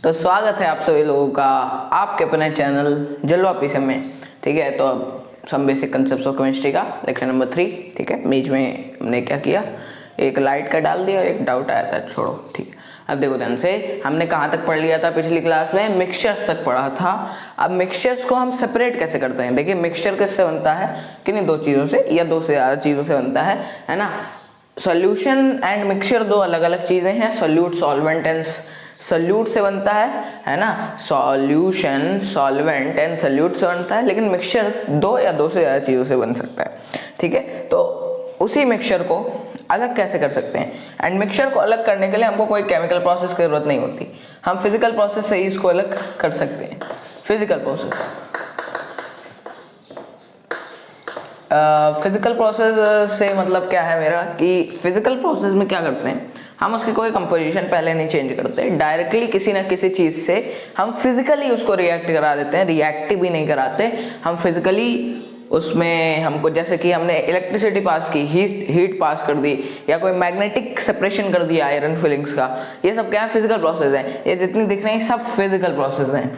तो स्वागत है आप सभी लोगों का आपके अपने चैनल जलवा पीसे में। ठीक है, तो अब some basic concepts of chemistry का लेक्चर नंबर 3। ठीक है, बीच में हमने क्या किया, एक लाइट का डाल दिया, एक डाउट आया था, छोड़ो। ठीक, अब देखो ध्यान से, हमने कहाँ तक पढ़ लिया था पिछली क्लास में, मिक्सचर्स तक पढ़ा था। अब मिक्सचर्स को हम सेपरेट कैसे करते हैं। देखिए मिक्सचर किससे बनता है, किन्हीं दो चीज़ों से या दो से ज़्यादा चीज़ों से बनता है ना। सॉल्यूशन एंड मिक्सचर दो अलग अलग चीज़ें हैं। सॉल्यूट सॉल्वेंट एंड सॉल्यूट से बनता है ना। सॉल्यूशन सॉल्वेंट एंड सॉल्यूट से बनता है, लेकिन मिक्सचर दो या दो से ज़्यादा चीज़ों से बन सकता है। ठीक है, तो उसी मिक्सचर को अलग कैसे कर सकते हैं। एंड मिक्सचर को अलग करने के लिए हमको कोई केमिकल प्रोसेस की जरूरत नहीं होती, हम फिजिकल प्रोसेस से ही इसको अलग कर सकते हैं। फिजिकल प्रोसेस, फिजिकल प्रोसेस से मतलब क्या है मेरा कि फिजिकल प्रोसेस में क्या करते हैं, हम उसकी कोई कंपोजिशन पहले नहीं चेंज करते, डायरेक्टली किसी ना किसी चीज़ से हम फिजिकली उसको रिएक्ट करा देते हैं। रिएक्टिव भी नहीं कराते, हम फिजिकली उसमें हमको, जैसे कि हमने इलेक्ट्रिसिटी पास की, हीट पास कर दी, या कोई मैग्नेटिक सेपरेशन कर दिया आयरन फिलिंग्स का, ये सब क्या है, फिजिकल प्रोसेस है। ये जितनी दिख रही हैं सब फिजिकल प्रोसेस हैं।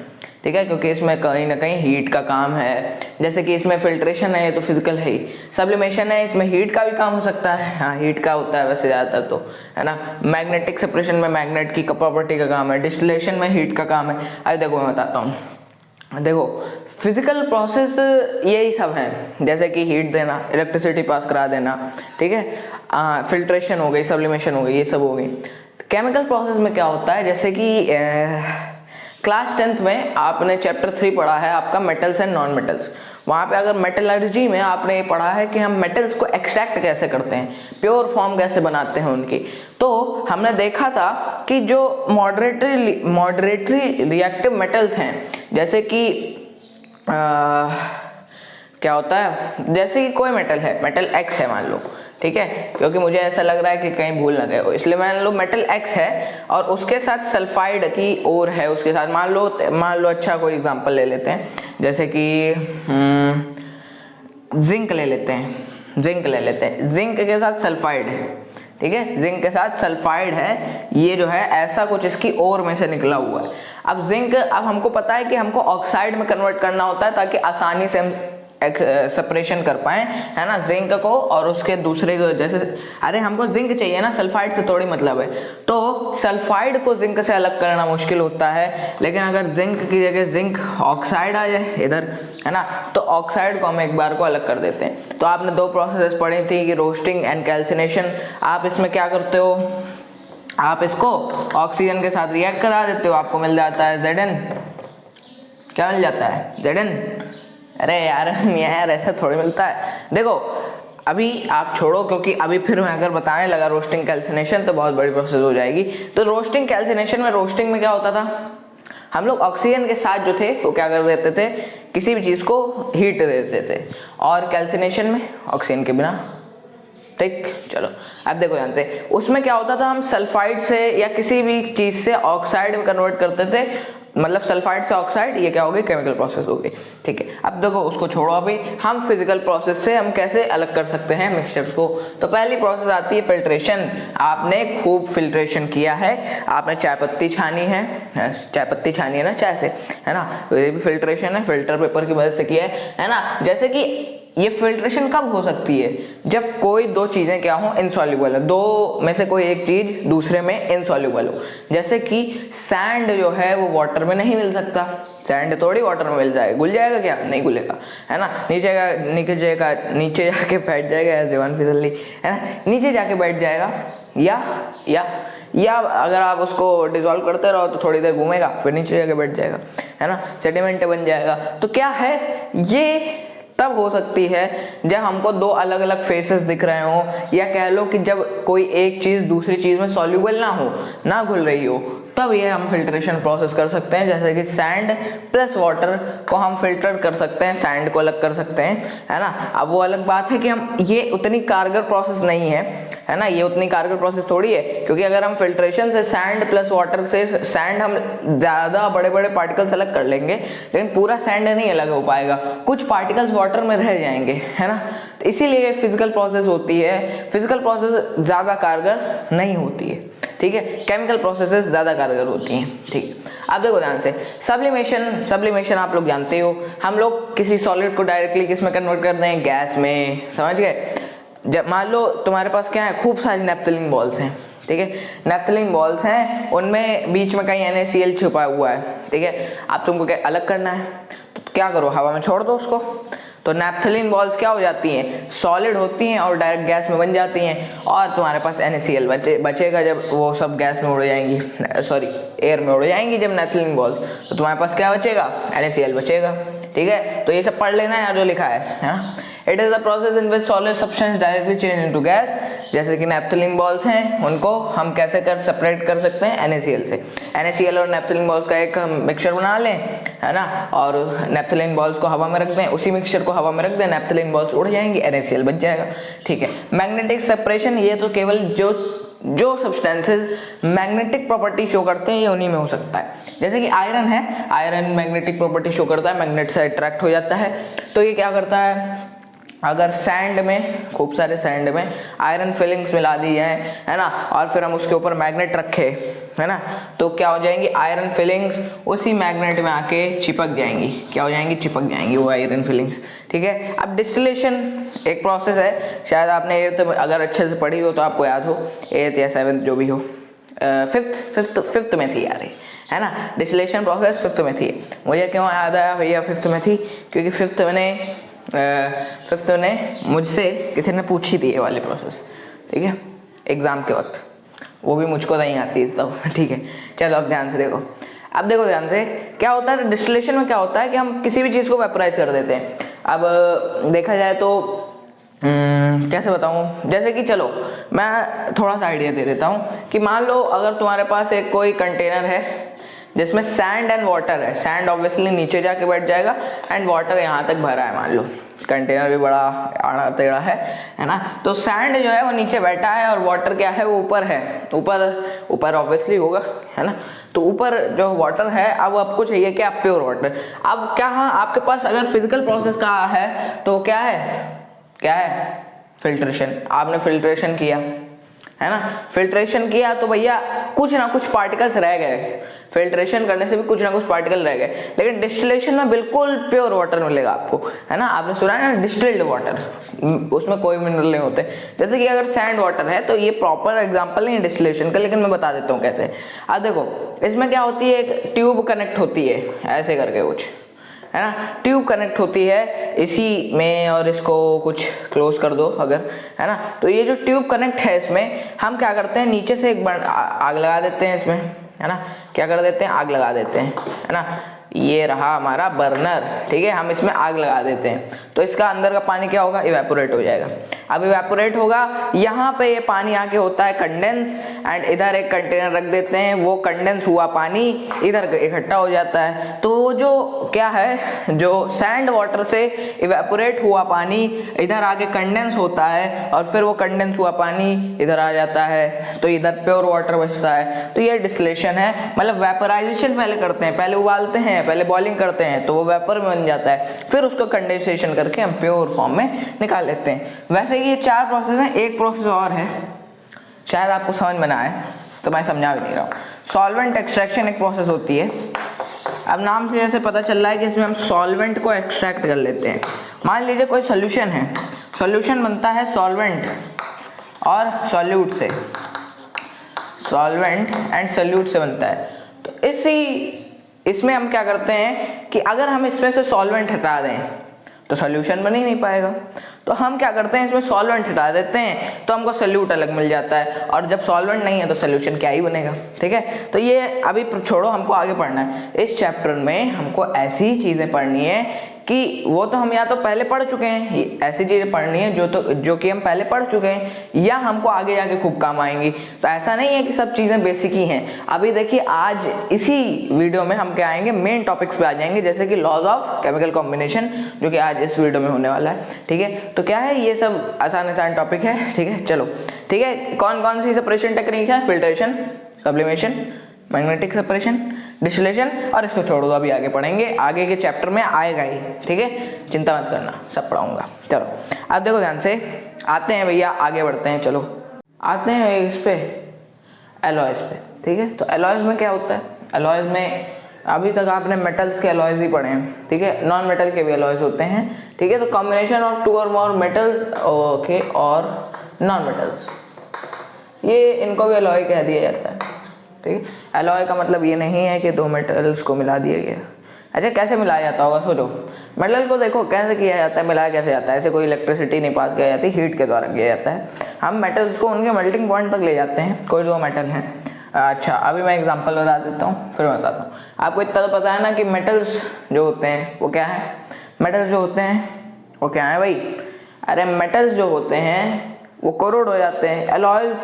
ठीक है, क्योंकि इसमें कहीं ना कहीं हीट का काम है। जैसे कि इसमें फिल्ट्रेशन है, ये तो फिजिकल है ही। सब्लिमेशन है, इसमें हीट का भी काम हो सकता है। हाँ, हीट का होता है वैसे ज़्यादातर तो, है ना। मैग्नेटिक सेपरेशन में मैग्नेट की प्रॉपर्टी का काम है। डिस्टिलेशन में हीट का काम है। अरे देखो मैं बताता हूँ, देखो फिजिकल प्रोसेस यही सब हैं, जैसे कि हीट देना, इलेक्ट्रिसिटी पास करा देना, ठीक है, फिल्ट्रेशन हो गई, सब्लिमेशन हो गई, ये सब हो गई। केमिकल प्रोसेस में क्या होता है, जैसे कि क्लास 10th में आपने चैप्टर 3 पढ़ा है आपका मेटल्स एंड नॉन मेटल्स। वहाँ पे अगर मेटलर्जी में आपने ये पढ़ा है कि हम मेटल्स को एक्सट्रैक्ट कैसे करते हैं, प्योर फॉर्म कैसे बनाते हैं उनकी, तो हमने देखा था कि जो मॉडरेटरी रिएक्टिव मेटल्स हैं, जैसे कि क्या होता है, जैसे कि कोई मेटल है, मेटल X है मान लो, ठीक है, क्योंकि मुझे ऐसा लग रहा है कि कहीं भूल ना गए हो, इसलिए मान लो मेटल X है और उसके साथ सल्फाइड की और है उसके साथ, मान लो अच्छा कोई एग्जांपल ले लेते हैं, जैसे कि जिंक ले लेते हैं। जिंक के साथ सल्फाइड है, ठीक है, जिंक के साथ सल्फाइड है, ये जो है ऐसा कुछ इसकी ओर में से निकला हुआ है। अब जिंक, अब हमको पता है कि हमको ऑक्साइड में कन्वर्ट करना होता है ताकि आसानी से हम सेपरेशन कर पाए, है ना, जिंक को और उसके दूसरे को। जैसे अरे हमको जिंक चाहिए ना, सल्फाइड से थोड़ी मतलब है, तो सल्फाइड को जिंक से अलग करना मुश्किल होता है। लेकिन अगर जिंक की जगह जिंक ऑक्साइड आ जाए इधर, है ना, तो ऑक्साइड को हम एक बार को अलग कर देते हैं। तो आपने दो प्रोसेस पढ़ी थी कि रोस्टिंग एंड कैल्सिनेशन। आप इसमें क्या करते हो, आप इसको ऑक्सीजन के साथ रिएक्ट करा देते हो, आपको मिल जाता है Zn। क्या मिल जाता है, Zn। अरे यार ऐसा थोड़ी मिलता है। देखो अभी आप छोड़ो, क्योंकि अभी फिर मैं अगर बताने लगा रोस्टिंग कैल्सिनेशन तो बहुत बड़ी प्रोसेस हो जाएगी। तो रोस्टिंग कैल्सिनेशन में, रोस्टिंग में क्या होता था, हम लोग ऑक्सीजन के साथ जो थे वो क्या कर देते थे, किसी भी चीज़ को हीट दे देते थे, और कैल्सिनेशन में ऑक्सीजन के बिना। ठीक, चलो अब देखो जानते हैं उसमें क्या होता था, हम सल्फाइड से या किसी भी चीज़ से ऑक्साइड में कन्वर्ट करते थे, मतलब सल्फाइड से ऑक्साइड, ये क्या हो गई, केमिकल प्रोसेस हो गई। ठीक है, अब देखो उसको छोड़ो, अभी हम फिजिकल प्रोसेस से हम कैसे अलग कर सकते हैं मिक्सचर्स को। तो पहली प्रोसेस आती है फिल्ट्रेशन। आपने खूब फिल्ट्रेशन किया है, आपने चाय पत्ती छानी है ना चाय से, है ना, ये भी फिल्ट्रेशन है, फिल्टर पेपर की मदद से किया है ना। जैसे कि ये फिल्ट्रेशन कब हो सकती है, जब कोई दो चीज़ें क्या हो, इनसॉल्युबल है, दो में से कोई एक चीज़ दूसरे में इनसॉल्युबल हो। जैसे कि सैंड जो है वो वाटर में नहीं मिल सकता, सैंड थोड़ी वाटर में मिल जाएगा, घुल जाएगा क्या, नहीं घुलेगा, है ना, नीचे जाके बैठ जाएगा, यार जवान फिसली, है ना, नीचे जाके बैठ जाएगा, या अगर आप उसको डिसॉल्व करते रहो तो थोड़ी देर घूमेगा, फिर नीचे जाके बैठ जाएगा, है ना, सेडिमेंट बन जाएगा। तो क्या है, ये तब हो सकती है जब हमको दो अलग अलग फेसेस दिख रहे हो, या कह लो कि जब कोई एक चीज़ दूसरी चीज़ में सॉल्युबल ना हो, ना घुल रही हो, तब ये हम फिल्ट्रेशन प्रोसेस कर सकते हैं। जैसे कि सैंड प्लस वाटर को हम फिल्टर कर सकते हैं, सैंड को अलग कर सकते हैं, है ना। अब वो अलग बात है कि हम, ये उतनी कारगर प्रोसेस नहीं है ना, ये उतनी कारगर प्रोसेस थोड़ी है, क्योंकि अगर हम फिल्ट्रेशन से सैंड प्लस वाटर से सैंड हम ज़्यादा बड़े बड़े पार्टिकल्स अलग कर लेंगे, लेकिन पूरा सैंड नहीं अलग हो पाएगा, कुछ पार्टिकल्स वाटर में रह जाएंगे, है ना। तो इसीलिए फिजिकल प्रोसेस होती है, फिजिकल प्रोसेस ज़्यादा कारगर नहीं होती है, ठीक है, केमिकल प्रोसेसेस ज़्यादा कारगर होती हैं, ठीक है। आप देखो ध्यान से, सब्लिमेशन आप लोग जानते हो, हम लोग किसी सॉलिड को डायरेक्टली किस में कन्वर्ट कर दें, गैस में, समझ गए। जब मान लो तुम्हारे पास क्या है, खूब सारी नैप्थलीन बॉल्स हैं, ठीक है, नैप्थलीन बॉल्स हैं, उनमें बीच में कहीं NaCl छुपा हुआ है, ठीक है। अब तुमको क्या अलग करना है, तो क्या करो, हवा में छोड़ दो उसको, तो नैप्थलीन बॉल्स क्या हो जाती हैं, सॉलिड होती हैं और डायरेक्ट गैस में बन जाती हैं, और तुम्हारे पास NaCl बचेगा जब वो सब गैस में उड़ जाएंगी, सॉरी एयर में उड़ जाएंगी जब नैप्थलीन बॉल्स, तो तुम्हारे पास क्या बचेगा, NaCl बचेगा, ठीक है। तो ये सब पढ़ लेना यार जो लिखा है ना। It is the process in which solid substance directly change into gas, जैसे कि नैप्थलीन बॉल्स हैं, उनको हम कैसे सेपरेट कर सकते हैं, NaCl से। NaCl और नैप्थलीन बॉल्स का एक मिक्सचर बना लें, है ना, और नैप्थलीन बॉल्स को हवा में रख दें, उसी मिक्सचर को हवा में रख दें, नैप्थलीन बॉल्स उड़ जाएंगी, NaCl बच जाएगा, ठीक है। मैग्नेटिक सेपरेशन, ये तो केवल जो सब्सटेंसेस मैग्नेटिक प्रॉपर्टी शो करते हैं ये उन्हीं में हो सकता है, जैसे कि आयरन है, आयरन मैग्नेटिक प्रॉपर्टी शो करता है, मैग्नेट से अट्रैक्ट हो जाता है, तो ये क्या करता है, अगर सैंड में, खूब सारे सैंड में आयरन फिलिंग्स मिला दी जाए, है ना, और फिर हम उसके ऊपर मैग्नेट रखे, है ना, तो क्या हो जाएंगी, आयरन फिलिंग्स उसी मैग्नेट में आके चिपक जाएंगी, क्या हो जाएंगी, चिपक जाएंगी वो आयरन फिलिंग्स, ठीक है। अब डिस्टिलेशन एक प्रोसेस है, शायद आपने एट्थ अगर अच्छे से पढ़ी हो तो आपको याद हो, 8th या 7th जो भी हो, फिफ्थ में थी यार, है ना, डिस्टिलेशन प्रोसेस 5th में थी। मुझे क्यों याद आया भैया 5th में थी, क्योंकि फिफ्थ ने मुझसे किसी ने पूछी थी ये वाली प्रोसेस, ठीक है, एग्जाम के वक्त, वो भी मुझको नहीं आती तब, ठीक है। चलो अब ध्यान से देखो, अब देखो ध्यान से, क्या होता है डिस्टिलेशन में, क्या होता है कि हम किसी भी चीज़ को वेपराइज कर देते हैं। अब देखा जाए तो कैसे बताऊं, जैसे कि चलो मैं थोड़ा सा आइडिया दे देता हूं कि मान लो अगर तुम्हारे पास एक कोई कंटेनर है जिसमें सैंड एंड वाटर है, सैंड ऑब्वियसली नीचे जाके बैठ जाएगा एंड वाटर यहाँ तक भरा है, मान लो कंटेनर भी बड़ा आड़ा टेढ़ा है ना, तो सैंड जो है वो नीचे बैठा है और वाटर क्या है वो ऊपर है, ऊपर ऑब्वियसली होगा, है ना, तो ऊपर जो वाटर है, अब आपको चाहिए क्या, प्योर वाटर। अब क्या, हाँ आपके पास अगर फिजिकल प्रोसेस का है तो क्या है फिल्ट्रेशन, आपने फिल्ट्रेशन किया, है ना, फिल्ट्रेशन किया तो भैया कुछ ना कुछ पार्टिकल्स रह गए, फिल्ट्रेशन करने से भी कुछ ना कुछ पार्टिकल रह गए, लेकिन डिस्टिलेशन में बिल्कुल प्योर वाटर मिलेगा आपको, है ना, आपने सुना है ना डिस्टिल्ड वाटर, उसमें कोई मिनरल नहीं होते। जैसे कि अगर सैंड वाटर है तो ये प्रॉपर एग्जांपल नहीं है डिस्टिलेशन का, लेकिन मैं बता देता हूँ कैसे। अब देखो इसमें क्या होती है, एक ट्यूब कनेक्ट होती है ऐसे करके कुछ, है ना, ट्यूब कनेक्ट होती है इसी में, और इसको कुछ क्लोज कर दो अगर, है ना, तो ये जो ट्यूब कनेक्ट है इसमें हम क्या करते हैं, नीचे से एक आग लगा देते हैं इसमें, है ना, क्या कर देते हैं, आग लगा देते हैं, है ना, ये रहा हमारा बर्नर, ठीक है, हम इसमें आग लगा देते हैं तो इसका अंदर का पानी क्या होगा, इवेपोरेट हो जाएगा। अब इवेपोरेट होगा, यहाँ पे ये पानी आके होता है कंडेंस, एंड इधर एक कंटेनर रख देते हैं, वो कंडेंस हुआ पानी इधर इकट्ठा हो जाता है, तो जो क्या है, जो सैंड वाटर से इवेपोरेट हुआ पानी इधर आके कंडेंस होता है और फिर वो कंडेंस हुआ पानी इधर आ जाता है, तो इधर प्योर वाटर बचता है। तो ये डिस्टिलेशन है, मतलब वेपराइजेशन पहले करते हैं, पहले उबालते हैं, पहले बॉइलिंग करते हैं तो वो वेपर में बन जाता है, फिर उसको कंडेंसेशन करके हम प्योर फॉर्म में निकाल लेते हैं। वैसे ये 4 प्रोसेस हैं, एक प्रोसेस और है शायद आपको समझ में ना आए तो मैं समझा भी नहीं रहा हूँ। सॉल्वेंट एक्सट्रैक्शन एक प्रोसेस होती है। अब नाम से जैसे पता चल रहा है कि इसमें हम सॉल्वेंट को एक्सट्रैक्ट कर लेते हैं। मान लीजिए कोई सोल्यूशन है, सोल्यूशन बनता है सॉल्वेंट और सॉल्यूट से, सॉल्वेंट एंड सॉल्यूट से बनता है। तो इसमें हम क्या करते हैं कि अगर हम इसमें से सॉल्वेंट हटा दें तो सॉल्यूशन बन ही नहीं पाएगा, तो हम क्या करते हैं, इसमें सॉल्वेंट हटा देते हैं तो हमको सॉल्यूट अलग मिल जाता है, और जब सॉल्वेंट नहीं है तो सॉल्यूशन क्या ही बनेगा, ठीक है। तो ये अभी छोड़ो, हमको आगे पढ़ना है। इस चैप्टर में हमको ऐसी चीज़ें पढ़नी है कि वो तो हम या तो पहले पढ़ चुके हैं, ऐसी चीज़ें पढ़नी है जो कि हम पहले पढ़ चुके हैं या हमको आगे जाके खूब काम आएंगी। तो ऐसा नहीं है कि सब चीज़ें बेसिक ही हैं। अभी देखिए आज इसी वीडियो में हम क्या आएंगे, मेन टॉपिक्स पे आ जाएंगे, जैसे कि लॉज ऑफ केमिकल कॉम्बिनेशन, जो कि आज इस वीडियो में होने वाला है, ठीक है। तो क्या है, ये सब आसान टॉपिक है, ठीक है। चलो ठीक है, कौन कौन सी सेपरेशन टेक्निक है, filtration, sublimation, magnetic separation, distillation, और इसको छोड़ दो, अभी आगे पढ़ेंगे, आगे के चैप्टर में आएगा ही, ठीक है, चिंता मत करना, सब पढ़ाऊंगा। चलो अब देखो ध्यान से, आते हैं भैया, आगे बढ़ते हैं, चलो आते हैं इस पे, एलॉयज पे, ठीक है। तो एलॉयज में क्या होता है, एलॉयज में अभी तक आपने मेटल्स के एलॉयज ही पढ़े हैं, ठीक है, नॉन मेटल के भी एलॉयज होते हैं, ठीक है। तो कॉम्बिनेशन ऑफ टू और मोर मेटल्स, ओके, और नॉन मेटल्स, ये इनको भी एलॉय कह दिया जाता है, ठीक है। एलॉय का मतलब ये नहीं है कि दो मेटल्स को मिला दिया गया। अच्छा, कैसे मिलाया जाता होगा, सोचो, मेटल को देखो कैसे किया जाता है, मिलाया कैसे जाता है, ऐसे कोई इलेक्ट्रिसिटी नहीं पास किया जाती, हीट के द्वारा किया जाता है। हम मेटल्स को उनके मेल्टिंग पॉइंट तक ले जाते हैं, कोई दो मेटल हैं। अच्छा, अभी मैं एग्जांपल बता देता हूँ, फिर मैं बताता हूँ। आपको इतना तो पता है ना कि मेटल्स जो होते हैं वो क्या है, मेटल्स जो होते हैं वो क्या है भाई, अरे मेटल्स जो होते हैं वो कोरोड हो जाते हैं। एलॉयज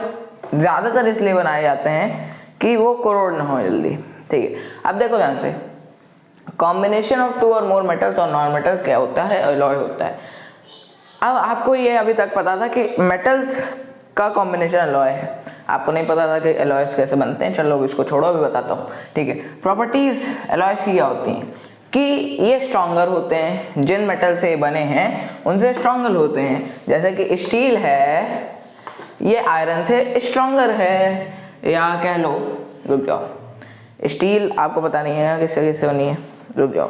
ज़्यादातर इसलिए बनाए जाते हैं कि वो कोरोड ना हो जल्दी, ठीक है। अब देखो ध्यान से, कॉम्बिनेशन ऑफ टू और मोर मेटल्स और नॉन मेटल्स क्या होता है, एलॉय होता है। अब आपको ये अभी तक पता था कि मेटल्स का कॉम्बिनेशन एलॉय है, आपको नहीं पता था कि एलॉयस कैसे बनते हैं। चलो इसको छोड़ो, अभी बताता हूँ, ठीक है। प्रॉपर्टीज एलॉयस की क्या होती हैं कि ये स्ट्रॉन्गर होते हैं, जिन मेटल से बने हैं उनसे स्ट्रॉन्गर होते हैं। जैसे कि स्टील है, ये आयरन से स्ट्रॉन्गर है, या कह लो, रुक जाओ, स्टील आपको पता नहीं है किससे किससे बनी है, रुक जाओ,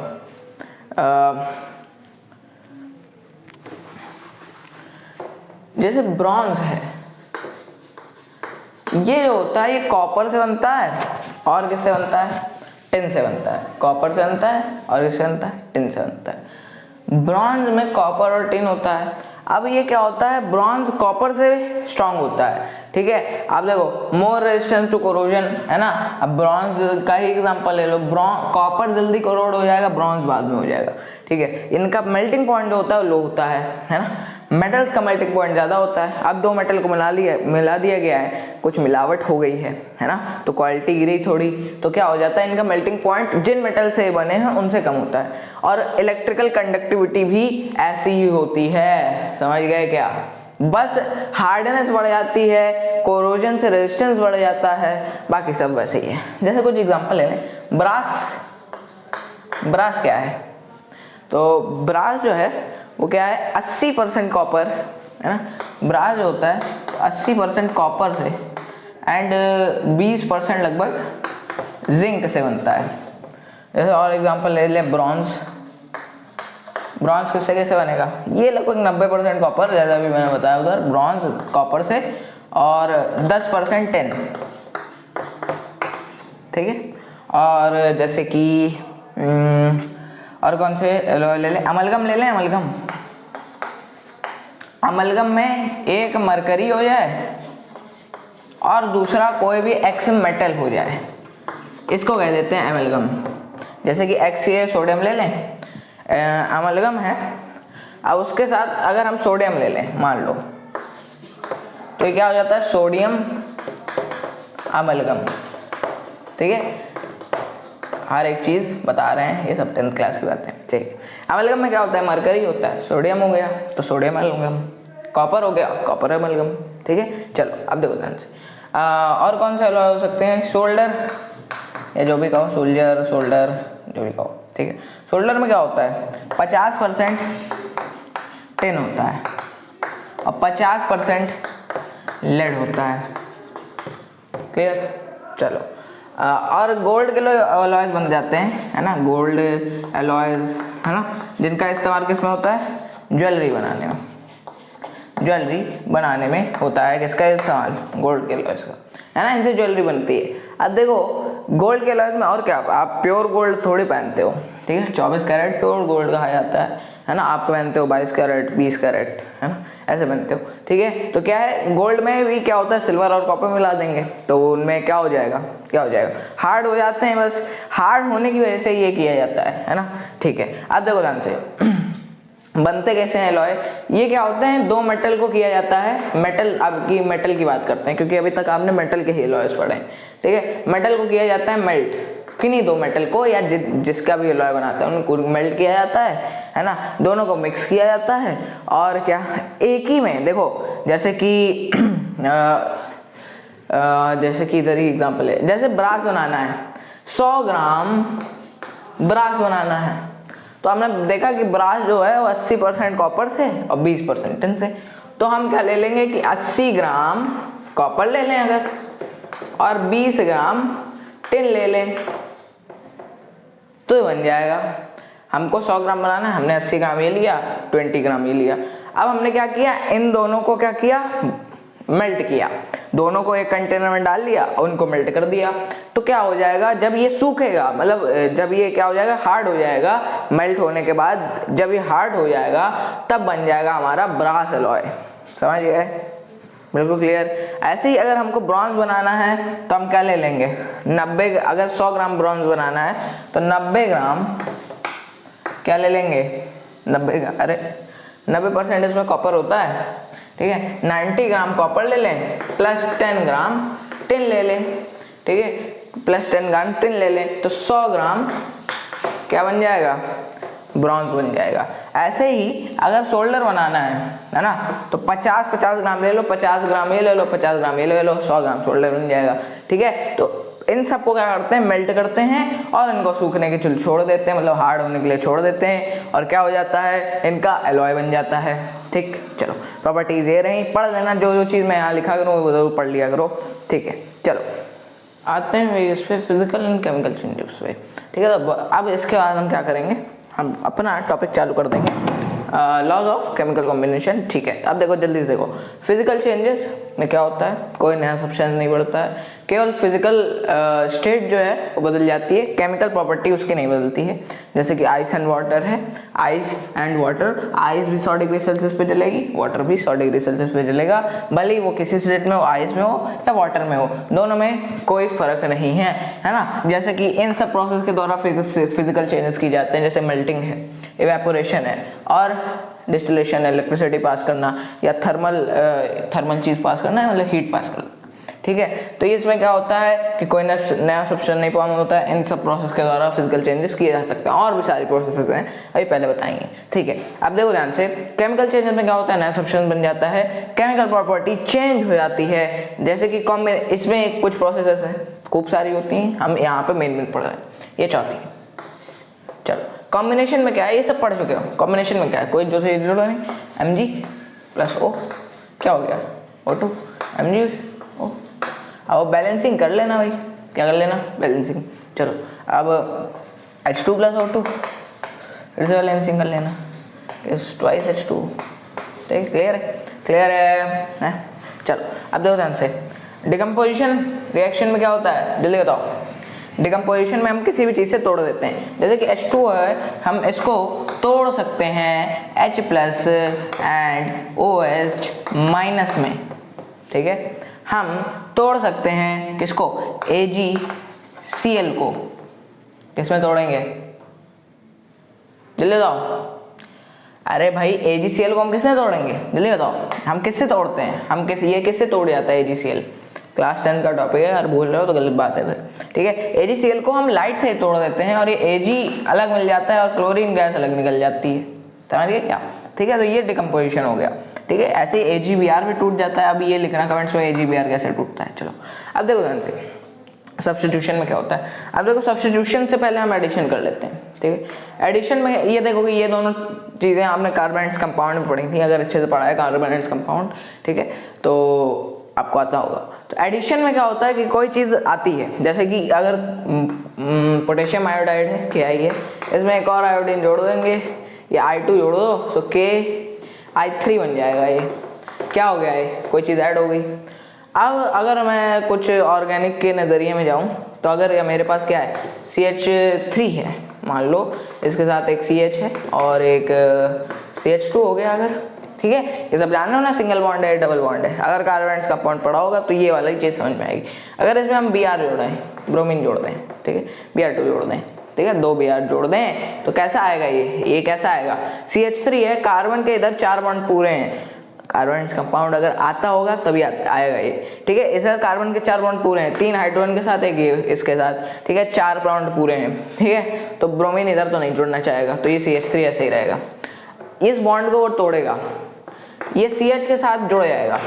जैसे ब्रॉन्ज है, ये जो होता है ये कॉपर से बनता है, और किससे बनता है, टिन से बनता है। कॉपर से बनता है और किससे बनता है, टिन से बनता है। ब्रॉन्ज में कॉपर और टिन होता है। अब ये क्या होता है, ब्रॉन्ज कॉपर से स्ट्रांग होता है, ठीक है। आप देखो, मोर रेजिस्टेंस टू कोरोजन, है ना। अब ब्रॉन्ज का ही एग्जांपल ले लो, कॉपर जल्दी कोरोड हो जाएगा, ब्रॉन्ज बाद में हो जाएगा, ठीक है। इनका मेल्टिंग पॉइंट जो होता है वो लो होता है ना। मेटल्स का मेल्टिंग पॉइंट ज़्यादा होता है। अब दो मेटल को मिला दिया गया है, कुछ मिलावट हो गई है ना, तो क्वालिटी गिरी थोड़ी, तो क्या हो जाता है, इनका मेल्टिंग पॉइंट जिन मेटल से बने हैं उनसे कम होता है। और इलेक्ट्रिकल कंडक्टिविटी भी ऐसी ही होती है, समझ गए क्या। बस हार्डनेस बढ़ जाती है, कोरोजन से रेजिस्टेंस बढ़ जाता है, बाकी सब वैसे ही है। जैसे कुछ एग्जांपल ले लें, ब्रास क्या है, तो ब्रास जो है वो क्या है, 80% कॉपर, है ना। ब्रास जो होता है 80% कॉपर से एंड 20% लगभग जिंक से बनता है। जैसे और एग्जांपल ले लें, ब्रॉन्ज किससे कैसे बनेगा, ये लगभग 90% कॉपर, जैसा अभी मैंने बताया उधर, ब्रॉन्ज कॉपर से, और 10% टिन, ठीक है। और जैसे कि और कौन से ले लें, अमलगम ले लें, अमलगम में एक मरकरी हो जाए और दूसरा कोई भी एक्स मेटल हो जाए, इसको कह देते हैं अमलगम। जैसे कि एक्स ये सोडियम ले लें, अमलगम है। अब उसके साथ अगर हम सोडियम ले लें मान लो, तो ये क्या हो जाता है, सोडियम अमलगम, ठीक है। हर एक चीज़ बता रहे हैं, ये सब 10th क्लास की बात है, ठीक है। अमलगम में क्या होता है, मरकरी होता है, सोडियम हो गया तो सोडियम अमलगम, कॉपर हो गया कॉपर अमलगम, ठीक है। चलो अब देखो ध्यान से, और कौन से एलॉय हो सकते हैं, शोल्डर या जो भी कहो, सोल्डर जो भी कहो, ठीक है। शोल्डर में क्या होता है, 50% टिन होता है और 50% लेड होता है, क्लियर। चलो और गोल्ड के एलॉयज बन जाते हैं, है ना, गोल्ड एलॉयज, है ना, जिनका इस्तेमाल किस में होता है, ज्वेलरी बनाने में होता है। किसका इस्तेमाल, गोल्ड के एलॉयज का, है ना, इनसे ज्वेलरी बनती है। अब देखो गोल्ड के एलॉयज में और क्या, आप प्योर गोल्ड थोड़ी पहनते हो, ठीक है। 24 कैरेट प्योर गोल्ड कहा जाता है ना। आप पहनते हो 22 कैरेट, 20 कैरेट, है ना, ऐसे पहनते हो, ठीक है। तो क्या है, गोल्ड में भी क्या होता है, सिल्वर और कॉपर मिला देंगे तो उनमें क्या हो जाएगा, हार्ड हो जाते हैं। बस हार्ड होने की वजह से ये किया जाता है ना, ठीक है। अब देखो ध्यान से, बनते कैसे हैं एलॉय, ये क्या होते हैं, दो मेटल को किया जाता है, मेटल की बात करते हैं क्योंकि अभी तक आपने मेटल के ही एलॉयज पढ़े, ठीक है। मेटल को किया जाता है मेल्ट, किन्हीं दो मेटल को या जिसका भी एलॉय बनाता है उनको मेल्ट किया जाता है ना, दोनों को मिक्स किया जाता है और क्या एक ही में, देखो जैसे कि जैसे कि इधर ही एग्जाम्पल है, जैसे ब्रास बनाना है, 100 ग्राम ब्रास बनाना है, तो हमने देखा कि ब्रास जो है वो 80% कॉपर से और 20% टिन से, तो हम क्या ले लेंगे कि 80 ग्राम कॉपर ले लें अगर, और 20 ग्राम टिन ले लें, तो ये बन जाएगा। हमको 100 ग्राम बनाना है, हमने 80 ग्राम ये लिया, 20 ग्राम ये लिया। अब हमने क्या किया, इन दोनों को क्या किया, मेल्ट किया, दोनों को एक कंटेनर में डाल लिया और उनको मेल्ट कर दिया। तो क्या हो जाएगा, जब ये सूखेगा, मतलब जब ये क्या हो जाएगा, हार्ड हो जाएगा, मेल्ट होने के बाद जब ये हार्ड हो जाएगा तब बन जाएगा हमारा ब्रास अलॉय। समझ गए, बिल्कुल क्लियर। ऐसे ही अगर हमको ब्रॉन्ज बनाना है तो हम क्या ले लेंगे, 90, अगर 100 ग्राम ब्रॉन्ज बनाना है तो 90 ग्राम क्या ले लेंगे, 90% इसमें कॉपर होता है, ठीक है, 90 ग्राम कॉपर ले लें प्लस 10 ग्राम टिन ले लें, ठीक है, प्लस 10 ग्राम टिन ले लें, तो 100 ग्राम क्या बन जाएगा, ब्रॉन्ज बन जाएगा। ऐसे ही अगर सोल्डर बनाना है ना, तो 50 ग्राम ले लो, 50 ग्राम ये ले लो, 50 ग्राम ये ले लो, 100 ग्राम सोल्डर बन जाएगा, ठीक है। तो इन सबको क्या करते हैं, मेल्ट करते हैं और इनको सूखने के लिए छोड़ देते हैं, मतलब हार्ड होने के लिए छोड़ देते हैं, और क्या हो जाता है, इनका एलॉय बन जाता है। ठीक, चलो प्रॉपर्टीज ये रही, पढ़ लेना, जो जो चीज़ मैं यहाँ लिखा करूँ वो जरूर पढ़ लिया करो, ठीक है। चलो आते हैं इस पे फिजिकल एंड केमिकल चेंजेस पे, ठीक है। तो अब इसके बाद हम क्या करेंगे, हम अपना टॉपिक चालू कर देंगे, लॉज ऑफ केमिकल कॉम्बिनेशन, ठीक है। अब देखो जल्दी से देखो, फिजिकल चेंजेस में क्या होता है, कोई नया सब्सटेंस नहीं बढ़ता है, केवल फिजिकल स्टेट जो है वो बदल जाती है, केमिकल प्रॉपर्टी उसकी नहीं बदलती है। जैसे कि आइस एंड वाटर है, आइस एंड वाटर, आइस भी 100 डिग्री सेल्सियस पे जलेगी, वाटर भी 100 डिग्री सेल्सियस पे जलेगा, भले ही वो किसी स्टेट में हो, आइस में हो या वाटर में हो, दोनों में कोई फर्क नहीं है, है ना। जैसे कि इन सब प्रोसेस के द्वारा फिजिकल चेंजेस की जाते हैं, जैसे मेल्टिंग है, इवेपोरेशन है, और डिस्टिलेशन, इलेक्ट्रिसिटी पास करना, या थर्मल चीज़ पास करना है, मतलब हीट पास करना, ठीक है। तो इसमें क्या होता है कि कोई नया सब्सटेंस नहीं फॉर्म होता है, इन सब प्रोसेस के द्वारा फिजिकल चेंजेस किए जा सकते हैं, और भी सारी प्रोसेसेस हैं, अभी पहले बताएंगे, ठीक है। अब देखो ध्यान से, केमिकल चेंजेस में क्या होता है, नया सब्सटेंस बन जाता है, केमिकल प्रॉपर्टी चेंज हो जाती है, जैसे कि इसमें कुछ प्रोसेसेस हैं, खूब सारी होती हैं, हम यहाँ पे मेन पढ़ रहे हैं, ये चौथी है। चलो कॉम्बिनेशन में क्या है, ये सब पढ़ चुके हो। कॉम्बिनेशन में क्या है, कोई जो से जुड़ा नहीं, Mg प्लस O क्या हो गया, O2 MgO। अब बैलेंसिंग कर लेना भाई, क्या कर लेना, बैलेंसिंग। चलो अब H2 प्लस O2 फिर से बैलेंसिंग कर लेना, इस ट्वाइस H2, ठीक, क्लियर है, क्लियर है। चलो अब देखो ध्यान से, डिकम्पोजिशन रिएक्शन में क्या होता है, जल्दी बताओ। डिकम्पोजिशन में हम किसी भी चीज़ से तोड़ देते हैं, जैसे कि H2 है, हम इसको तोड़ सकते हैं H plus and OH minus में, ठीक है। हम तोड़ सकते हैं किसको, AgCl को, किसमें तोड़ेंगे, जल्दी बताओ। अरे भाई AgCl को हम किससे तोड़ेंगे, जल्दी बताओ। हम किससे तोड़ते हैं, ये किससे तोड़ जाता है AgCl, क्लास 10 का टॉपिक है यार, भूल रहे हो तो गलत बात है फिर, ठीक है। AgCl को हम लाइट से तोड़ देते हैं और ये Ag अलग मिल जाता है और क्लोरीन गैस अलग निकल जाती है, समझ गए क्या, ठीक है। तो ये डिकम्पोजिशन हो गया, ठीक है। ऐसे ही AgBr भी टूट जाता है, अब ये लिखना कमेंट्स में AgBr कैसे टूटता है। चलो अब देखो ध्यान से, सब्स्टिट्यूशन में क्या होता है। अब देखो सब्स्टिट्यूशन से पहले हम एडिशन कर लेते हैं, ठीक है। एडिशन में ये देखो कि ये दोनों चीज़ें आपने कार्बन कंपाउंड में पढ़ी थी, अगर अच्छे से पढ़ा है कार्बन कंपाउंड, ठीक है, तो आपको आता होगा। तो एडिशन में क्या होता है कि कोई चीज़ आती है, जैसे कि अगर पोटेशियम आयोडाइड है, क्या है, इसमें एक और आयोडीन जोड़ देंगे, ये I2 जोड़ दो, तो KI3 बन जाएगा, ये क्या हो गया, ये कोई चीज़ ऐड हो गई। अब अगर मैं कुछ ऑर्गेनिक के नज़रिए में जाऊँ, तो अगर मेरे पास क्या है, CH3 है, मान लो इसके साथ एक CH है और एक CH2 हो गया, अगर, ठीक है। ये सब जानना हो ना, सिंगल बॉन्ड है, डबल बॉन्ड है, अगर कार्बन कंपाउंड पढ़ा होगा तो ये वाला ही चीज़ समझ में आएगी। अगर इसमें हम Br जोड़ दें, ब्रोमीन जोड़ दें, ठीक है, Br2 जोड़ दें, ठीक है, 2 Br जोड़ दें, तो कैसा आएगा, ये कैसा आएगा, CH3 है, कार्बन के इधर 4 बॉन्ड पूरे हैं, कार्बन कंपाउंड अगर आता होगा तभी आएगा ये, ठीक है। इसका कार्बन के 4 बॉन्ड पूरे हैं, 3 हाइड्रोजन के साथ, एक ये इसके साथ, ठीक है, 4 बॉन्ड पूरे हैं, ठीक है। तो ब्रोमीन इधर तो नहीं जुड़ना चाहेगा, तो ये CH3 ऐसे ही रहेगा। इस बॉन्ड को वो तोड़ेगा, ये CH के साथ जुड़ जाएगा,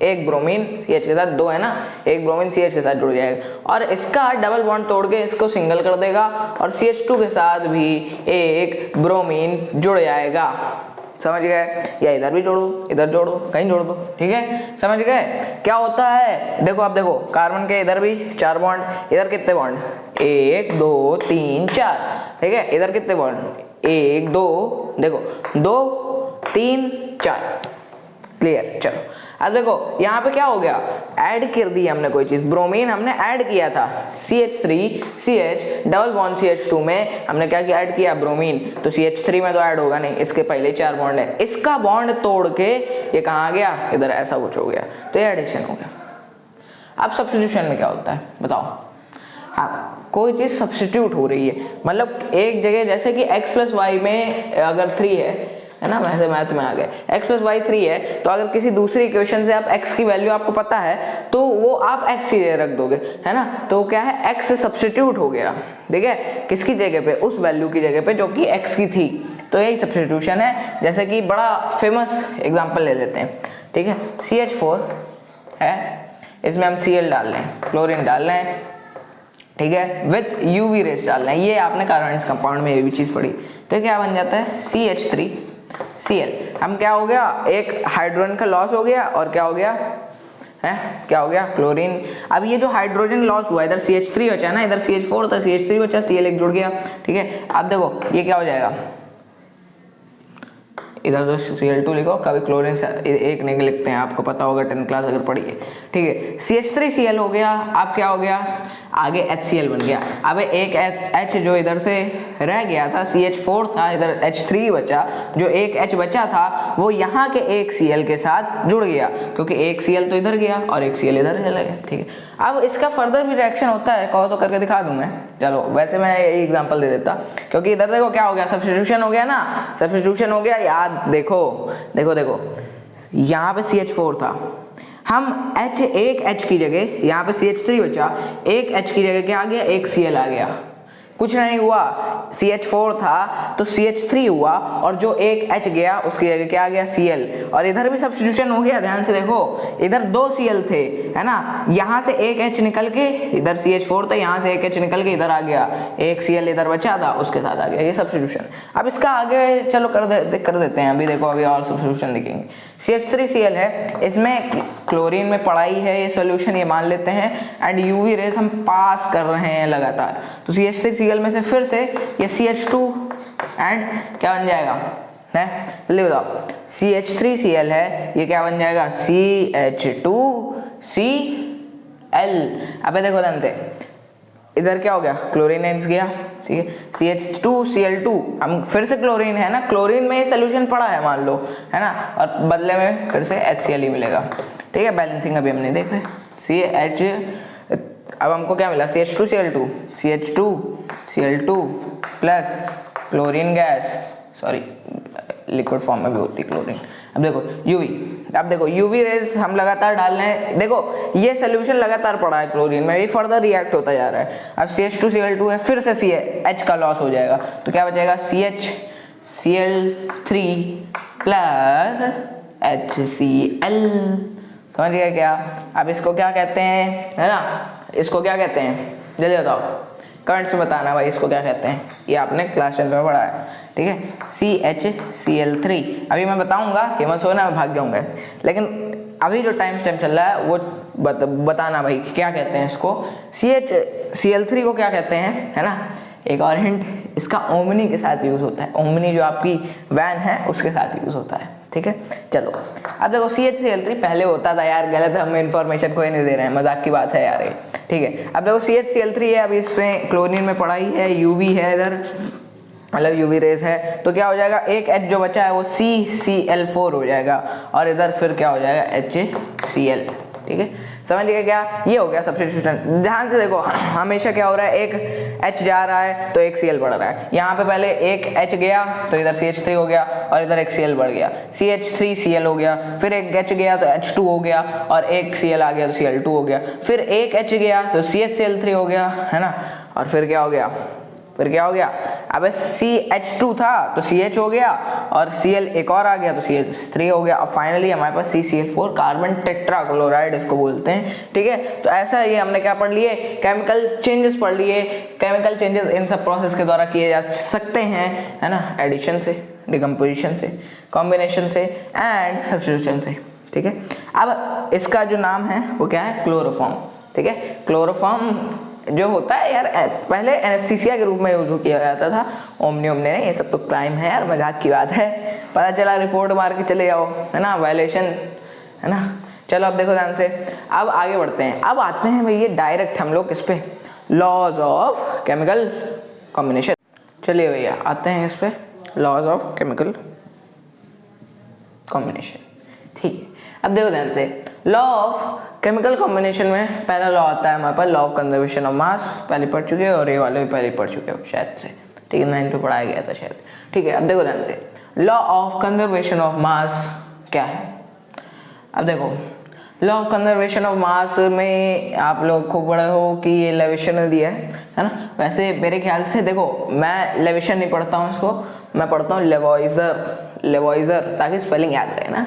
एक ब्रोमीन CH के साथ, 2 है ना, एक ब्रोमीन CH के साथ जुड़ जाएगा और इसका डबल बॉन्ड तोड़ के इसको सिंगल कर देगा और CH2 के साथ भी एक ब्रोमीन जुड़ जाएगा। समझ गए? या इधर भी जोड़ दो, इधर जोड़ दो, कहीं जोड़ दो, ठीक है, समझ गए? क्या होता है देखो, आप देखो कार्बन के इधर भी 4 बॉन्ड, इधर कितने बॉन्ड, 1 2 3 4, ठीक है, इधर कितने बॉन्ड, 1 2, देखो 2 3 4, क्लियर। चलो अब देखो यहाँ पे क्या हो गया, ऐड कर दी हमने कोई चीज, ब्रोमीन हमने ऐड किया था, CH3CH डबल बॉन्ड CH2 में हमने क्या किया, ऐड किया ब्रोमीन, तो CH3 में तो ऐड होगा नहीं, इसके पहले 4 बॉन्ड है, इसका बॉन्ड तोड़ के ये कहाँ आ गया, इधर ऐसा कुछ हो गया, तो ये एडिशन हो गया। अब सब्स्टिट्यूशन में क्या होता है बताओ? हाँ, कोई चीज सब्स्टिट्यूट हो रही है, मतलब एक जगह जैसे कि x + y में अगर 3 है ना, वैसे मैथ में आ गए x + y 3 है, तो अगर किसी दूसरी इक्वेशन से आप x की वैल्यू आपको पता है तो वो आप x की जगह रख दोगे, है ना, तो क्या है, x सब्स्टिट्यूट हो गया, ठीक है, किसकी जगह पे, उस वैल्यू की जगह पे जो कि x की थी, तो यही सब्स्टिट्यूशन है। जैसे कि बड़ा फेमस एग्जांपल ले लेते हैं, ठीक है, CH4 है, इसमें हम Cl डाल रहे हैं, क्लोरीन डाल रहे हैं, ठीक है, विथ UV रेस डाल रहे हैं, ये आपने कार्बोनिक कंपाउंड में ये भी चीज पढ़ी, तो क्या बन जाता है, CH3Cl, हम क्या हो गया, एक हाइड्रोजन का लॉस हो गया और क्या हो गया है, क्या हो गया, क्लोरीन। अब ये जो हाइड्रोजन लॉस हुआ, इधर CH3 बचा ना, इधर CH4 था, CH3 बचा, Cl एक जुड़ गया, ठीक है। अब देखो ये क्या हो जाएगा, इधर तो Cl2 लिखो, कभी क्लोरीन से एक नहीं लिखते हैं, आपको पता होगा 10th क्लास अगर पढ़ी है, ठीक है। CH3Cl हो गया, अब क्या हो गया, आगे HCl बन गया। अब एक H जो इधर से रह गया था, CH4 था, इधर H3 बचा, जो एक H बचा था वो यहाँ के एक Cl के साथ जुड़ गया, क्योंकि एक Cl तो इधर गया और एक Cl इधर चला गया, ठीक है। अब इसका फर्दर भी रिएक्शन होता है, कहो तो करके दिखा दूं मैं, चलो वैसे मैं एग्जांपल दे देता, क्योंकि इधर देखो क्या हो गया, सब्स्टिट्यूशन हो गया ना, सब्स्टिट्यूशन हो गया, याद देखो देखो देखो, यहाँ पे CH4 था, हम एक H की जगह, यहाँ पे CH3 बचा, एक H की जगह क्या आ गया, एक Cl आ गया, कुछ नहीं हुआ, CH4 था तो CH3 हुआ और जो एक H गया उसकी जगह क्या आ गया, Cl, और इधर भी सब्स्टिट्यूशन हो गया, ध्यान से देखो, इधर 2 Cl थे, है ना, यहाँ से एक H निकल के, इधर CH4 था, यहाँ से एक H निकल के इधर आ गया, एक Cl इधर बचा था उसके साथ आ गया, ये सब्स्टिट्यूशन। अब इसका आगे चलो कर देते हैं, अभी देखो अभी और सब्स्टिट्यूशन देखेंगे। CH3Cl है, इसमें क्लोरीन में पढ़ाई है ये सोल्यूशन, ये मान लेते हैं, एंड UV रेस हम पास कर रहे हैं लगातार, तो CH3Cl में से फिर से ये CH2 एंड क्या बन जाएगा, है जल्दी बताओ, CH3Cl है, ये क्या बन जाएगा, CH2Cl। अबे देखो ध्यान से, इधर क्या हो गया, क्लोरीन गया, ठीक है, CH2Cl2, हम फिर से क्लोरीन है ना, क्लोरीन में ये सोल्यूशन पड़ा है मान लो, है ना, और बदले में फिर से HCl ही मिलेगा, ठीक है। बैलेंसिंग अभी हम नहीं देख रहे, CH, अब हमको क्या मिला, CH2Cl2 plus chlorine gas, sorry liquid form में भी होती है क्लोरीन। अब देखो UV, अब देखो UV रेज हम लगातार डाल रहे हैं, देखो ये सोल्यूशन लगातार पड़ा है क्लोरीन में, ये फर्दर रिएक्ट होता जा रहा है। अब CH2Cl2 है, फिर से CH का लॉस हो जाएगा, तो क्या बचेगा, CHCl3 प्लस HCl, समझ गया क्या। अब इसको क्या कहते हैं, है ना, इसको क्या कहते हैं, जल्दी बताओ, कमेंट्स में बताना भाई इसको क्या कहते हैं, ये आपने क्लास 10 में पढ़ा है, ठीक है, CHCl3। अभी मैं बताऊंगा, फेमस हो ना मैं भाग जाऊंगा, लेकिन अभी जो टाइम चल रहा है वो बताना भाई क्या कहते हैं इसको, CHCl3 को क्या कहते हैं, है ना। एक और हिंट, इसका ओमनी के साथ यूज होता है, ओमनी जो आपकी वैन है उसके साथ यूज होता है, ठीक है। चलो अब देखो CHCl3 पहले होता था यार, गलत हम इन्फॉर्मेशन कोई नहीं दे रहे हैं, मजाक की बात है यार ये, ठीक है। अब देखो CHCl3 है, अब इसमें क्लोरीन में पढ़ाई है, UV है इधर, मतलब UV रेस है, तो क्या हो जाएगा, एक H जो बचा है वो CCl4 हो जाएगा और इधर फिर क्या हो जाएगा, HCl, ठीक है, समझ गए क्या। ये हो गया सब्स्टिट्यूशन। ध्यान से देखो, हमेशा क्या हो रहा है, एक H जा रहा है तो एक Cl बढ़ रहा है, यहाँ पे पहले एक H गया तो इधर CH3 हो गया और इधर एक Cl बढ़ गया, CH3Cl हो गया, फिर एक H गया तो H2 हो गया और एक Cl आ गया तो Cl2 हो गया, फिर एक H गया तो CHCl3 हो गया, है ना, और फिर क्या हो गया, फिर क्या हो गया, अब CH2 था तो CH हो गया, और Cl एक और आ गया तो CH3 हो गया। अब फाइनली हमारे पास CCl4 कार्बन टेट्राक्लोराइड इसको बोलते हैं, ठीक है। तो ऐसा ये हमने क्या पढ़ लिए, केमिकल चेंजेस पढ़ लिए। केमिकल चेंजेस इन सब प्रोसेस के द्वारा किए जा सकते हैं, है ना, एडिशन से, डिकम्पोजिशन से, कॉम्बिनेशन से एंड सब्स्टिट्यूशन से, ठीक है। अब इसका जो नाम है वो क्या है, क्लोरोफॉर्म, ठीक है। क्लोरोफॉर्म जो होता है यार, पहले एनेस्थीसिया के रूप में यूज किया जाता था, ओमनी ओमने नहीं, ये सब तो क्राइम है यार, मजाक की बात है, पता चला रिपोर्ट मार के चले जाओ, है ना, वायलेशन, है ना। चलो अब देखो ध्यान से, अब आगे बढ़ते हैं। अब आते हैं भैया डायरेक्ट हम लोग किस पे, लॉज ऑफ केमिकल कॉम्बिनेशन। चलिए भैया आते हैं इस पे, लॉज ऑफ केमिकल कॉम्बिनेशन, ठीक है। अब देखो ध्यान से, लॉ ऑफ केमिकल कॉम्बिनेशन में पहला लॉ आता है हमारे पास, law of conservation of mass, पहले पढ़ चुके हो, और ये वाले भी पहले पढ़ चुके हो शायद से, ठीक है, 9th में पढ़ाया गया था शायद, ठीक है। अब देखो ध्यान से, लॉ ऑफ कंजर्वेशन ऑफ मास क्या है। अब देखो, लॉ ऑफ कंजर्वेशन ऑफ मास में आप लोग खूब बड़े हो कि ये लेविशन ने दिया है ना। वैसे मेरे ख्याल से देखो, मैं लेविशन नहीं पढ़ता हूँ इसको, मैं पढ़ता हूँ लेवॉइजर, ताकि स्पेलिंग याद रहे ना,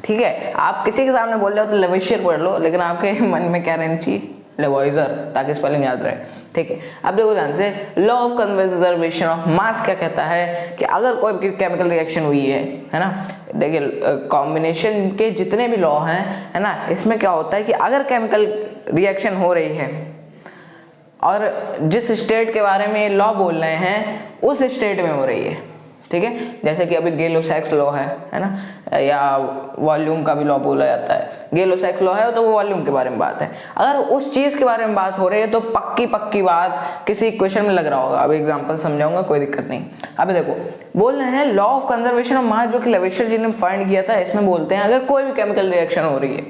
ठीक है। आप किसी के सामने बोल रहे हो तो लेविशियर पढ़ लो, लेकिन आपके मन में क्या रहना चाहिए, लेवॉइजर, ताकि स्पेलिंग याद रहे, ठीक है। अब देखो ध्यान से, लॉ ऑफ कंजर्वेशन ऑफ मास क्या कहता है कि अगर कोई केमिकल रिएक्शन हुई है ना, देखिए कॉम्बिनेशन के जितने भी लॉ हैं, है ना, इसमें क्या होता है कि अगर केमिकल रिएक्शन हो रही है और जिस स्टेट के बारे में लॉ बोल रहे हैं उस स्टेट में हो रही है, ठीक है। जैसे कि अभी गेलो-सैक्स लॉ है ना, या वॉल्यूम का भी लॉ बोला जाता है। गेलो-सैक्स लॉ है तो वो वॉल्यूम के बारे में बात है। अगर उस चीज के बारे में बात हो रही है तो पक्की बात किसी इक्वेशन में लग रहा होगा। अभी एग्जांपल समझाऊंगा, कोई दिक्कत नहीं। अभी देखो, बोल रहे हैं लॉ ऑफ कंजर्वेशन ऑफ मास, जो कि लेवेशर जी ने फाइंड किया था। इसमें बोलते हैं अगर कोई भी केमिकल रिएक्शन हो रही है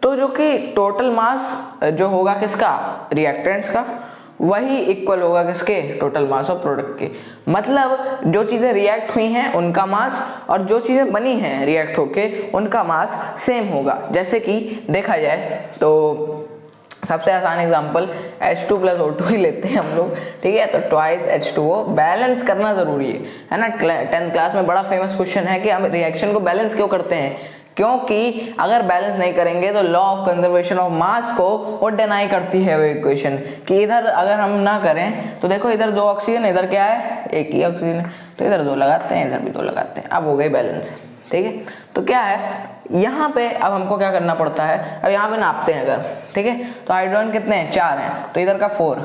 तो जो कि टोटल मास जो होगा किसका, रिएक्टेंट्स का, वही इक्वल होगा किसके, टोटल मास ऑफ प्रोडक्ट के। मतलब जो चीजें रिएक्ट हुई हैं उनका मास और जो चीजें बनी हैं रिएक्ट होके उनका मास सेम होगा। जैसे कि देखा जाए तो सबसे आसान एग्जांपल H2 + O2 ही लेते हैं हम लोग, ठीक है। तो ट्वाइस H2O बैलेंस करना जरूरी है ना। 10th क्लास में बड़ा फेमस क्वेश्चन है कि हम रिएक्शन को बैलेंस क्यों करते हैं, क्योंकि अगर बैलेंस नहीं करेंगे तो लॉ ऑफ कंजर्वेशन ऑफ मास को वो डिनाई करती है वो इक्वेशन, कि इधर अगर हम ना करें तो देखो इधर 2 ऑक्सीजन, इधर क्या है, एक ही ऑक्सीजन है, तो इधर 2 लगाते हैं, इधर भी 2 लगाते हैं, अब हो गई बैलेंस, ठीक है। तो क्या है यहाँ पे, अब हमको क्या करना पड़ता है, अब यहाँ पे नापते हैं अगर, ठीक है। तो हाइड्रोजन कितने हैं, 4 हैं, तो इधर का 4,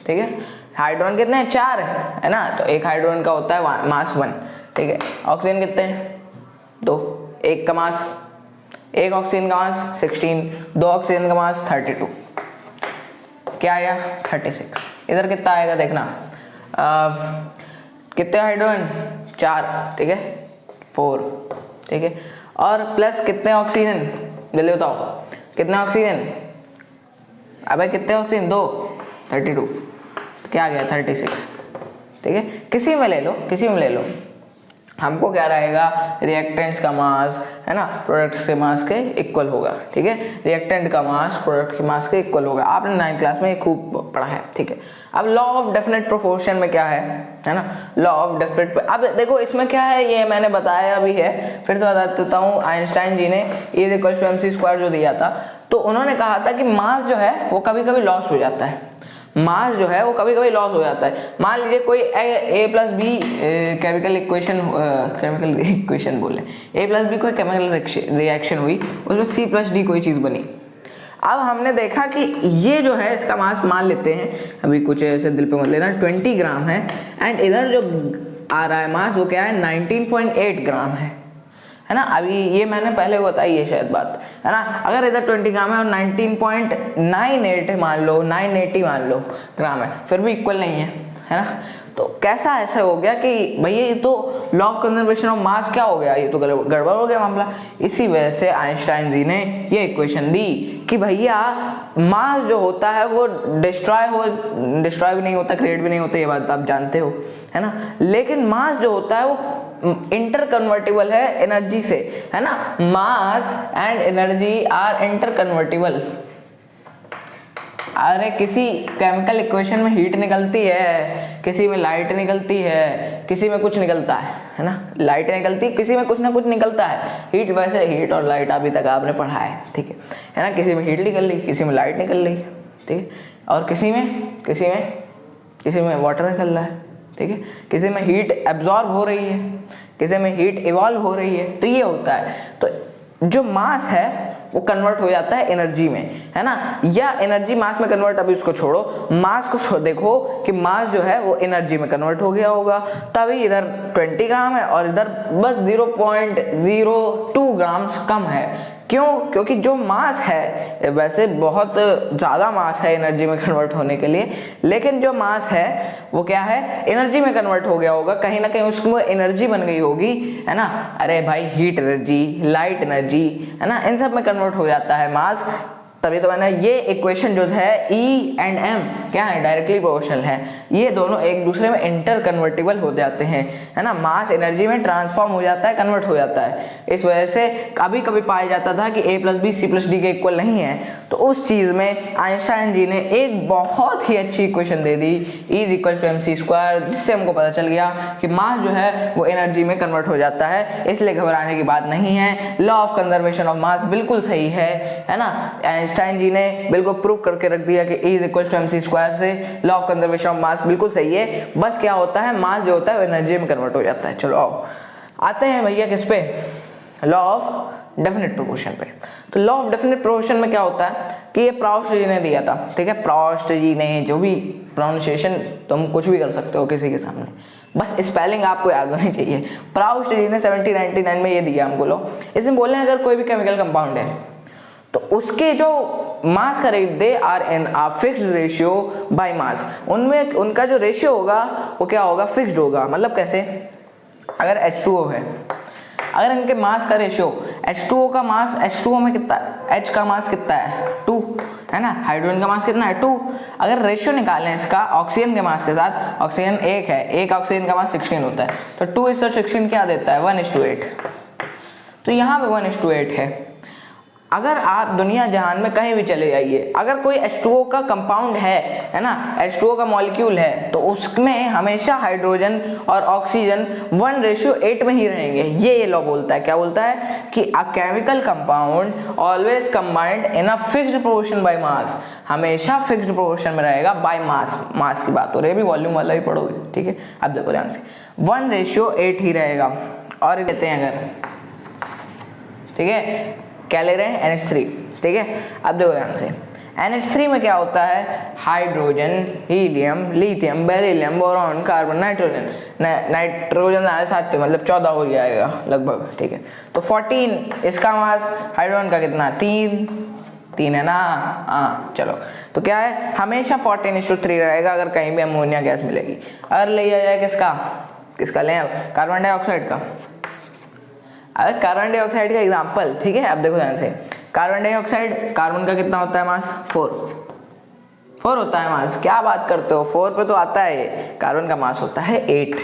ठीक है। हाइड्रोजन कितने हैं, 4 है ना, तो एक हाइड्रोजन का होता है मास 1, ठीक है। ऑक्सीजन कितने हैं, 2, एक का मास, एक ऑक्सीजन का मास 16, 2 ऑक्सीजन का मास 32, क्या आया 36। इधर कितना आएगा देखना, कितने हाइड्रोजन, 4, ठीक है, 4, ठीक है, और प्लस कितने ऑक्सीजन, जल्दी बताओ कितने ऑक्सीजन, अबे कितने ऑक्सीजन, 2, 32, क्या आ गया 36, ठीक है। किसी में ले लो, किसी में ले लो, हमको क्या रहेगा, रिएक्टेंट्स का मास, है ना, प्रोडक्ट के मास के इक्वल होगा, ठीक है। रिएक्टेंट का मास प्रोडक्ट के मास के इक्वल होगा, आपने 9th क्लास में खूब पढ़ा है, ठीक है। अब लॉ ऑफ डेफिनेट प्रोपोर्शन में क्या है ना, लॉ ऑफ डेफिनेट, अब देखो इसमें क्या है, ये मैंने बताया भी है, फिर से बता देता हूँ। आइंस्टाइन जी ने E = mc² जो दिया था, तो उन्होंने कहा था कि मास जो है वो कभी कभी लॉस हो जाता है, मास जो है वो कभी कभी लॉस हो जाता है। मान लीजिए कोई A + B केमिकल इक्वेशन बोले, A + B कोई केमिकल रिएक्शन हुई, उसमें C + D कोई चीज़ बनी। अब हमने देखा कि ये जो है इसका मास मान लेते हैं, अभी कुछ ऐसे दिल पे मत लेना, 20 ग्राम है, एंड इधर जो आ रहा है मास वो क्या है, 19.8 ग्राम है ना। अभी ये मैंने पहले बताई है शायद बात, है ना। अगर इधर 20 ग्राम है और 19.98 मान लो, 980 मान लो ग्राम है, फिर भी इक्वल नहीं है ना। तो कैसा ऐसा हो गया कि भैया ये तो लॉ ऑफ कंजर्वेशन ऑफ मास क्या हो गया, ये तो गड़बड़ हो गया मामला। इसी वजह से आइंस्टाइन जी ने ये इक्वेशन दी कि भैया मास जो होता है वो डिस्ट्रॉय भी नहीं होता, क्रिएट भी नहीं होता, ये बात आप जानते हो, है ना। लेकिन मास जो होता है वो इंटर कन्वर्टिबल है एनर्जी से, है ना। Mass and energy are interconvertible. अरे किसी केमिकल इक्वेशन में हीट निकलती है, किसी में लाइट निकलती है, किसी में कुछ निकलता है ना, लाइट निकलती, किसी में कुछ ना कुछ निकलता है। हीट, वैसे हीट और लाइट अभी तक आपने पढ़ा है, ठीक है ना। किसी में हीट निकल रही, किसी में लाइट निकल रही, ठीक है, और किसी में वाटर निकल रहा है, ठीक है। किसी में हीट एब्जॉर्ब हो रही है, किसी में हीट इवॉल्व हो रही है। तो ये होता है। तो जो मास है वो कन्वर्ट हो जाता है एनर्जी में, है ना, या एनर्जी मास में कन्वर्ट, अभी उसको छोड़ो, मास को देखो कि मास जो है वो एनर्जी में कन्वर्ट हो गया होगा, तभी इधर 20 ग्राम है और इधर बस 0.02 ग्राम्स कम है। क्यों? क्योंकि जो मास है, वैसे बहुत ज़्यादा मास है एनर्जी में कन्वर्ट होने के लिए, लेकिन जो मास है वो क्या है, एनर्जी में कन्वर्ट हो गया होगा, कहीं ना कहीं उसमें एनर्जी बन गई होगी, है ना। अरे भाई, हीट एनर्जी, लाइट एनर्जी, है ना, इन सब में कन्वर्ट हो जाता है मास। तभी तो मैंने ये इक्वेशन जो है E एंड M क्या है, डायरेक्टली प्रोपोर्शनल है। ये दोनों एक दूसरे में इंटर कन्वर्टिबल हो जाते हैं, है ना। मास एनर्जी में ट्रांसफॉर्म हो जाता है, कन्वर्ट हो जाता है। इस वजह से कभी कभी पाया जाता था कि A + B C + D के इक्वल नहीं है, तो उस चीज़ में आइंस्टाइन जी ने एक बहुत ही अच्छी इक्वेशन दे दी, E = mc², जिससे हमको पता चल गया कि मास जो है वो एनर्जी में कन्वर्ट हो जाता है। इसलिए घबराने की बात नहीं है, लॉ ऑफ कंजर्वेशन ऑफ मास बिल्कुल सही है ना। आइंस्टाइन जी ने बिल्कुल प्रूव करके रख दिया कि E = mc² से लॉ ऑफ कंजर्वेशन ऑफ मास बिल्कुल सही है। बस क्या होता है, मास जो होता है वो एनर्जी में कन्वर्ट हो जाता है। चलो आओ आते हैं भैया किस पे, लॉ ऑफ डेफिनेट प्रोपोर्शन पे। तो लॉ ऑफ डेफिनेट प्रोपोर्शन में क्या होता है कि ये प्राउस्ट जी ने दिया था, ठीक है। प्राउस्ट जी ने, जो भी प्रोनाउंसिएशन तुम कुछ भी कर सकते हो किसी के सामने, बस स्पेलिंग आपको याद होनी चाहिए। प्राउस्ट जी ने 1799 में ये दिया हमको लॉ। इसमें बोल रहे हैं अगर कोई भी केमिकल कंपाउंड है तो उसके जो मास का rate, they are in a fixed ratio by mass, उनमें उनका जो रेशियो होगा वो क्या होगा, फिक्स्ड होगा। मतलब कैसे, अगर H2O है, अगर इनके मास का रेशियो, H2O का मास, H2O में कितना, H का मास कितना है 2, है ना, हाइड्रोजन का मास कितना है 2। अगर रेशियो निकालें इसका ऑक्सीजन के मास के साथ, ऑक्सीजन 1 है, एक ऑक्सीजन का मास 16 होता है, तो 2:16 क्या देता है, 1:8। तो यहाँ पे 1:8 है। अगर आप दुनिया जहान में कहीं भी चले जाइए, अगर कोई H2O का कंपाउंड है ना, H2O का मॉलिक्यूल है, तो उसमें हमेशा हाइड्रोजन और ऑक्सीजन 1:8 में ही रहेंगे। ये लॉ बोलता है, क्या बोलता है कि a chemical compound always combined in a fixed proportion by mass, हमेशा फिक्स्ड प्रोपोर्शन में रहेगा बाय मास। मास की बात हो रही है, अभी वॉल्यूम वाला ही पढ़ोगे, ठीक है। अब देखो ध्यान से, 1:8 ही रहेगा। और कहते हैं अगर, ठीक है, क्या ले रहे हैं, NH3, ठीक है। अब देखो ध्यान से, NH3 में क्या होता है, hydrogen, helium, lithium, beryllium, boron, carbon, nitrogen, nitrogen आए साथ पे, मतलब 14 हो जाएगा लगभग, ठीक है। तो 14 इसका मास, हाइड्रोजन का कितना, 3 है ना, हाँ। चलो, तो क्या है, हमेशा 14:3 रहेगा अगर कहीं भी अमोनिया गैस मिलेगी। अगर लिया जाए किसका लें, कार्बन डाइऑक्साइड का। अगर कार्बन डाइऑक्साइड का एग्जांपल, ठीक है। अब देखो ध्यान से, कार्बन डाइऑक्साइड, कार्बन का कितना होता है मास, 4 होता है मास। क्या बात करते हो, 4 पे तो आता है। कार्बन का मास होता है 8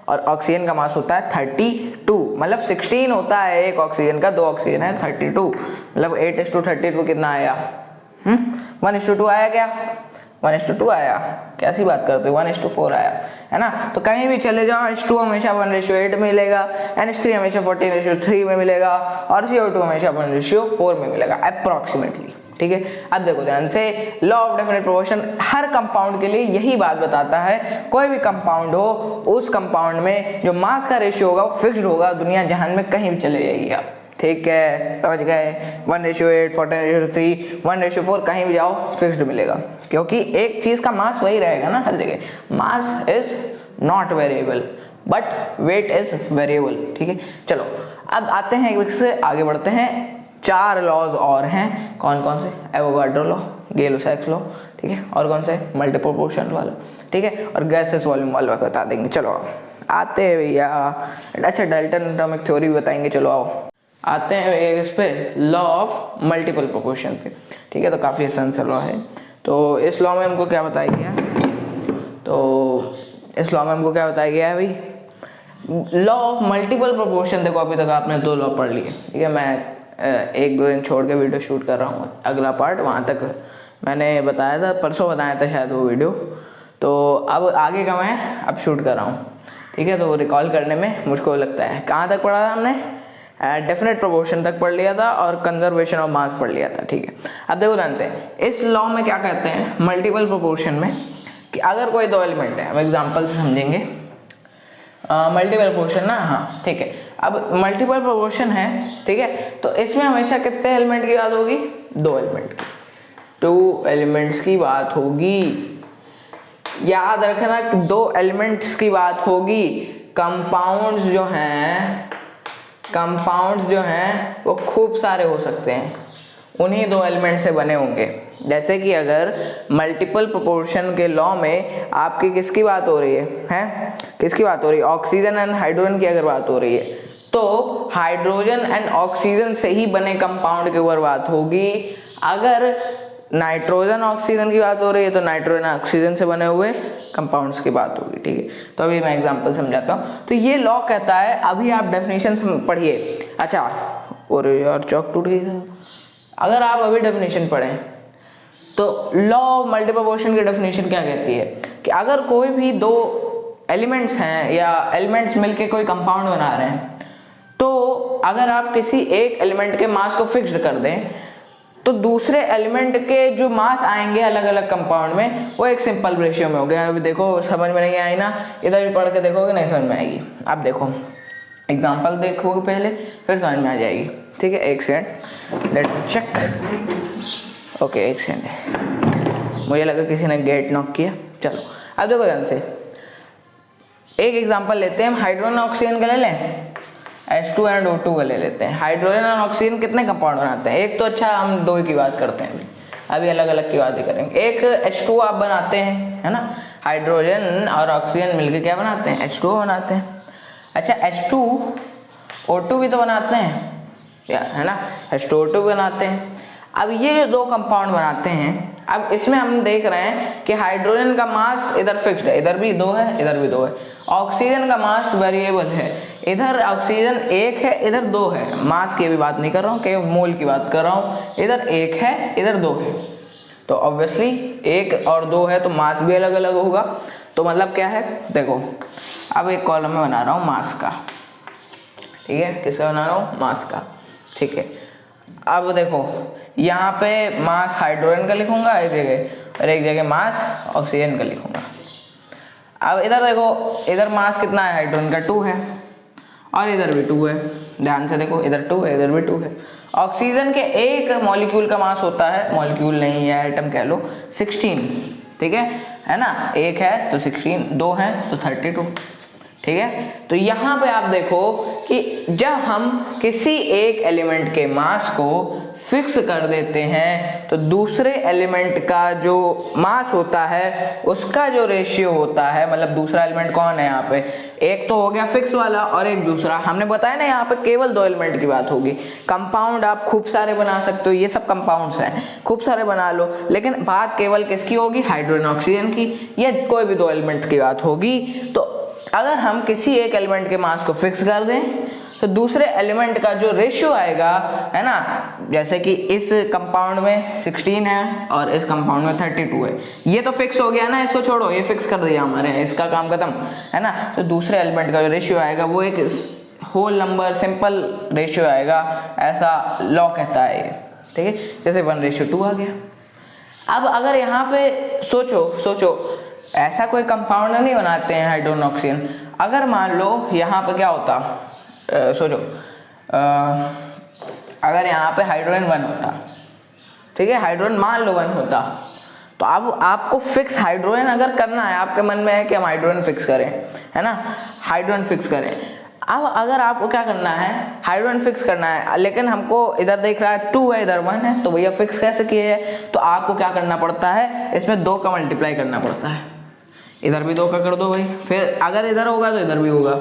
और ऑक्सीजन का मास होता है 32, मतलब 16 होता है एक ऑक्सीजन का, 2 ऑक्सीजन है 32, मतलब 8:32 कितना आया, 1:2 आया क्या, 1:2 आया। कैसी बात करते हो, 1:4 आया, है ना। तो कहीं भी चले जाओ, H2 हमेशा 1:8 में मिलेगा, NH3 हमेशा 14:3 में मिलेगा और CO2 हमेशा 1:4 में मिलेगा अप्रोक्सीमेटली, ठीक है। अब देखो ध्यान से, law of definite proportion her compound के लिए यही बात बताता है। कोई भी कंपाउंड हो, उस कंपाउंड में जो मास का रेशियो होगा वो फिक्स्ड होगा, दुनिया जहान में कहीं भी चले जाइए आप, ठीक है, समझ गए। 1:8, 14:3, 1:4, कहीं भी जाओ फिक्स्ड मिलेगा, क्योंकि एक चीज का मास वही रहेगा ना हर जगह। Mass is not variable but weight is variable, ठीक है। चलो अब आते हैं एक से आगे बढ़ते हैं। 4 लॉज और हैं, कौन कौन से, एवोगाड्रो लॉ, गै-लुसाक्स लॉ, ठीक है, और कौन से, मल्टीपल प्रोपोर्शन वाला, ठीक है, और गैसेस वॉल्यूम वाला बता देंगे। चलो आते हैं भैया, अच्छा डाल्टन एटॉमिक थ्योरी भी बताएंगे। चलो आओ आते हैं इस पे, लॉ ऑफ मल्टीपल प्रोपोर्शन पे, ठीक है। तो काफ़ी आसान सा लॉ है। तो इस लॉ में हमको क्या बताया गया, तो इस लॉ में हमको क्या बताया गया है भाई, लॉ ऑफ मल्टीपल प्रोपोर्शन। देखो अभी तक आपने 2 लॉ पढ़ लिए, ठीक है। मैं 1-2 दिन छोड़ के वीडियो शूट कर रहा हूँ, अगला पार्ट वहाँ तक मैंने बताया था, परसों बताया था शायद वो वीडियो। तो अब आगे का मैं अब शूट कर रहा हूँ, ठीक है। तो रिकॉल करने में मुझको लगता है कहाँ तक पढ़ा था हमने, डेफिनेट प्रोपोर्शन तक पढ़ लिया था और कंजर्वेशन ऑफ मास पढ़ लिया था, ठीक है। अब देखो ध्यान से, इस लॉ में क्या कहते हैं मल्टीपल प्रोपोर्शन में, कि अगर कोई दो एलिमेंट है, हम एग्जांपल से समझेंगे। मल्टीपल प्रोपोर्शन ना, हाँ ठीक है। अब मल्टीपल प्रोपोर्शन है, ठीक है, तो इसमें हमेशा कितने एलिमेंट की बात होगी, दो एलिमेंट की, 2 एलिमेंट्स की बात होगी। याद रखना कि 2 एलिमेंट्स की बात होगी। कंपाउंड्स जो हैं वो खूब सारे हो सकते हैं, उन्हीं 2 एलिमेंट से बने होंगे। जैसे कि अगर मल्टीपल प्रोपोर्शन के लॉ में आपकी किसकी बात हो रही है, किसकी बात हो रही है, ऑक्सीजन एंड हाइड्रोजन की अगर बात हो रही है, तो हाइड्रोजन एंड ऑक्सीजन से ही बने कंपाउंड के ऊपर बात होगी। अगर नाइट्रोजन ऑक्सीजन की बात हो रही है तो नाइट्रोजन ऑक्सीजन से बने हुए कंपाउंड्स की बात होगी, ठीक है। तो अभी मैं एग्जांपल समझाता हूँ। तो ये लॉ कहता है, अभी आप डेफिनेशन पढ़िए। अच्छा, और यार चौक टूट गई था। अगर आप अभी डेफिनेशन पढ़ें तो लॉ ऑफ मल्टीपल प्रोपोर्शन की डेफिनेशन क्या कहती है कि अगर कोई भी 2 एलिमेंट्स हैं या एलिमेंट्स मिलके कोई कंपाउंड बना रहे हैं, तो अगर आप किसी एक एलिमेंट के मास को फिक्स्ड कर दें तो दूसरे एलिमेंट के जो मास आएंगे अलग अलग कंपाउंड में, वो एक सिंपल रेशियो में हो गया। अभी देखो समझ में नहीं आई ना, इधर भी पढ़ के देखोगे नहीं समझ में आएगी। आप देखो एग्जांपल देखोगे पहले, फिर समझ में आ जाएगी, ठीक है। एक second, let me check. Okay, एक सेकंड, मुझे लगा किसी ने गेट नॉक किया। चलो अब देखो ध्यान से, एक एग्जांपल लेते हैं हम, हाइड्रोजन ऑक्सीजन का ले लें, H2 एंड O2 का ले लेते हैं। हाइड्रोजन और ऑक्सीजन कितने कंपाउंड बनाते हैं, एक तो अच्छा हम 2 की बात करते हैं, अभी अलग अलग की बात ही करेंगे। एक H2 आप बनाते हैं, है ना, हाइड्रोजन और ऑक्सीजन मिलकर क्या बनाते हैं, H2O बनाते हैं। अच्छा, H2 O2 भी तो बनाते हैं, है ना, H2O2 बनाते हैं। अब ये जो 2 कंपाउंड बनाते हैं, अब इसमें हम देख रहे हैं कि हाइड्रोजन का मास इधर फिक्स्ड है, इधर भी 2 है, इधर भी 2 है। ऑक्सीजन का मास वेरिएबल है, इधर ऑक्सीजन 1 है, इधर 2 है। मास की भी बात नहीं कर रहा हूँ, केवल मोल की बात कर रहा हूँ। इधर 1 है, इधर 2 है, तो ऑब्वियसली 1 और 2 है तो मास भी अलग अलग होगा। तो मतलब क्या है, देखो अब एक कॉलम में बना रहा हूँ मास का, ठीक है, किसका बना रहा हूँ, मास का, ठीक है। अब देखो यहाँ पे मास हाइड्रोजन का लिखूंगा एक जगह, और एक जगह मास ऑक्सीजन का लिखूंगा। अब इधर देखो, इधर मास कितना है, हाइड्रोजन का 2 है, और इधर भी 2 है। ध्यान से देखो, इधर 2 है, इधर भी 2 है। ऑक्सीजन के एक मॉलिक्यूल का मास होता है, मॉलिक्यूल नहीं है, एटम कह लो, 16, ठीक है ना। 1 है तो 16, 2 है तो 32, ठीक है। तो यहाँ पे आप देखो कि जब हम किसी एक एलिमेंट के मास को फिक्स कर देते हैं तो दूसरे एलिमेंट का जो मास होता है उसका जो रेशियो होता है, मतलब दूसरा एलिमेंट कौन है यहाँ पे, एक तो हो गया फिक्स वाला और एक दूसरा, हमने बताया ना यहाँ पे केवल 2 एलिमेंट की बात होगी। कंपाउंड आप खूब सारे बना सकते हो, ये सब कंपाउंड्स हैं, खूब सारे बना लो, लेकिन बात केवल किसकी होगी, हाइड्रोजन ऑक्सीजन की, या कोई भी 2 एलिमेंट की बात होगी। तो अगर हम किसी एक एलिमेंट के मास को फिक्स कर दें तो दूसरे एलिमेंट का जो रेशियो आएगा, है ना, जैसे कि इस कंपाउंड में 16 है और इस कंपाउंड में 32 है, ये तो फिक्स हो गया ना, इसको छोड़ो, ये फिक्स कर दिया हमारे, इसका काम खत्म, है ना। तो दूसरे एलिमेंट का जो रेशियो आएगा वो एक होल नंबर, सिंपल रेशियो आएगा, ऐसा लॉ कहता है ये, ठीक है। जैसे 1:2 आ गया। अब अगर यहाँ पे सोचो ऐसा कोई कंपाउंड नहीं बनाते हैं हाइड्रोजन ऑक्सीजन। अगर मान लो यहाँ पे क्या होता, सोचो अगर यहाँ पे हाइड्रोजन 1 होता, ठीक है, हाइड्रोजन मान लो 1 होता, तो अब आपको फिक्स हाइड्रोजन अगर करना है, आपके मन में है कि हम हाइड्रोजन फिक्स करें, है ना, हाइड्रोजन फिक्स करें। अब अगर आपको क्या करना है, हाइड्रोजन फिक्स करना है, लेकिन हमको इधर देख रहा है 2 है, इधर 1 है, तो भैया फिक्स कैसे किए है, तो आपको क्या करना पड़ता है, इसमें 2 का मल्टीप्लाई करना पड़ता है, इधर भी 2 का कर दो भाई, फिर अगर इधर होगा तो इधर भी होगा।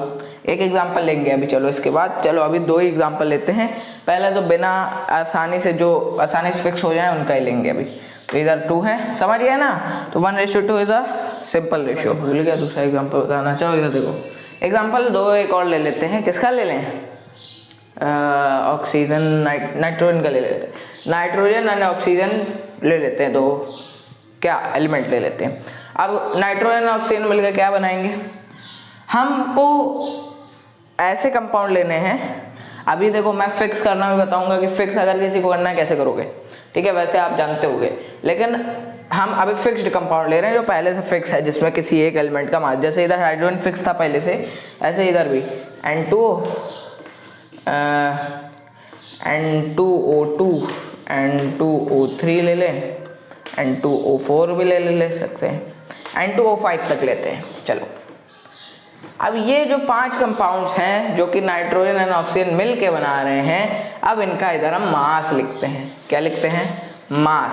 एक एग्जांपल लेंगे अभी, चलो इसके बाद, चलो अभी 2 ही एग्जांपल लेते हैं। पहले तो बिना आसानी से जो आसानी से फिक्स हो जाए उनका ही लेंगे अभी। तो इधर 2 है, समझ गया ना, तो 1:2 इज अ सिंपल रेशियो। भूल गया दूसरा एग्जांपल बताना। चलो इधर देखो एग्जांपल 2 एक और ले लेते हैं, किसका ले लें, ऑक्सीजन नाइट्रोजन का ले लेते हैं। नाइट्रोजन एंड ऑक्सीजन ले लेते हैं, तो क्या एलिमेंट ले लेते हैं। अब नाइट्रोजन और ऑक्सीजन मिलकर क्या बनाएंगे, हमको ऐसे कंपाउंड लेने हैं। अभी देखो मैं फिक्स करना भी बताऊंगा कि फिक्स अगर किसी को करना है कैसे करोगे, ठीक है, वैसे आप जानते होंगे, लेकिन हम अभी फिक्स्ड कंपाउंड ले रहे हैं जो पहले से फिक्स है, जिसमें किसी एक एलिमेंट का मास, जैसे इधर हाइड्रोजन फिक्स था पहले से, ऐसे इधर भी N2O2 N2O3 ले लें, N2O4 भी ले सकते हैं, N2O5 तक लेते हैं। चलो अब ये जो 5 कंपाउंड्स हैं जो कि नाइट्रोजन और ऑक्सीजन मिल के बना रहे हैं, अब इनका इधर हम मास लिखते हैं। क्या लिखते हैं, मास।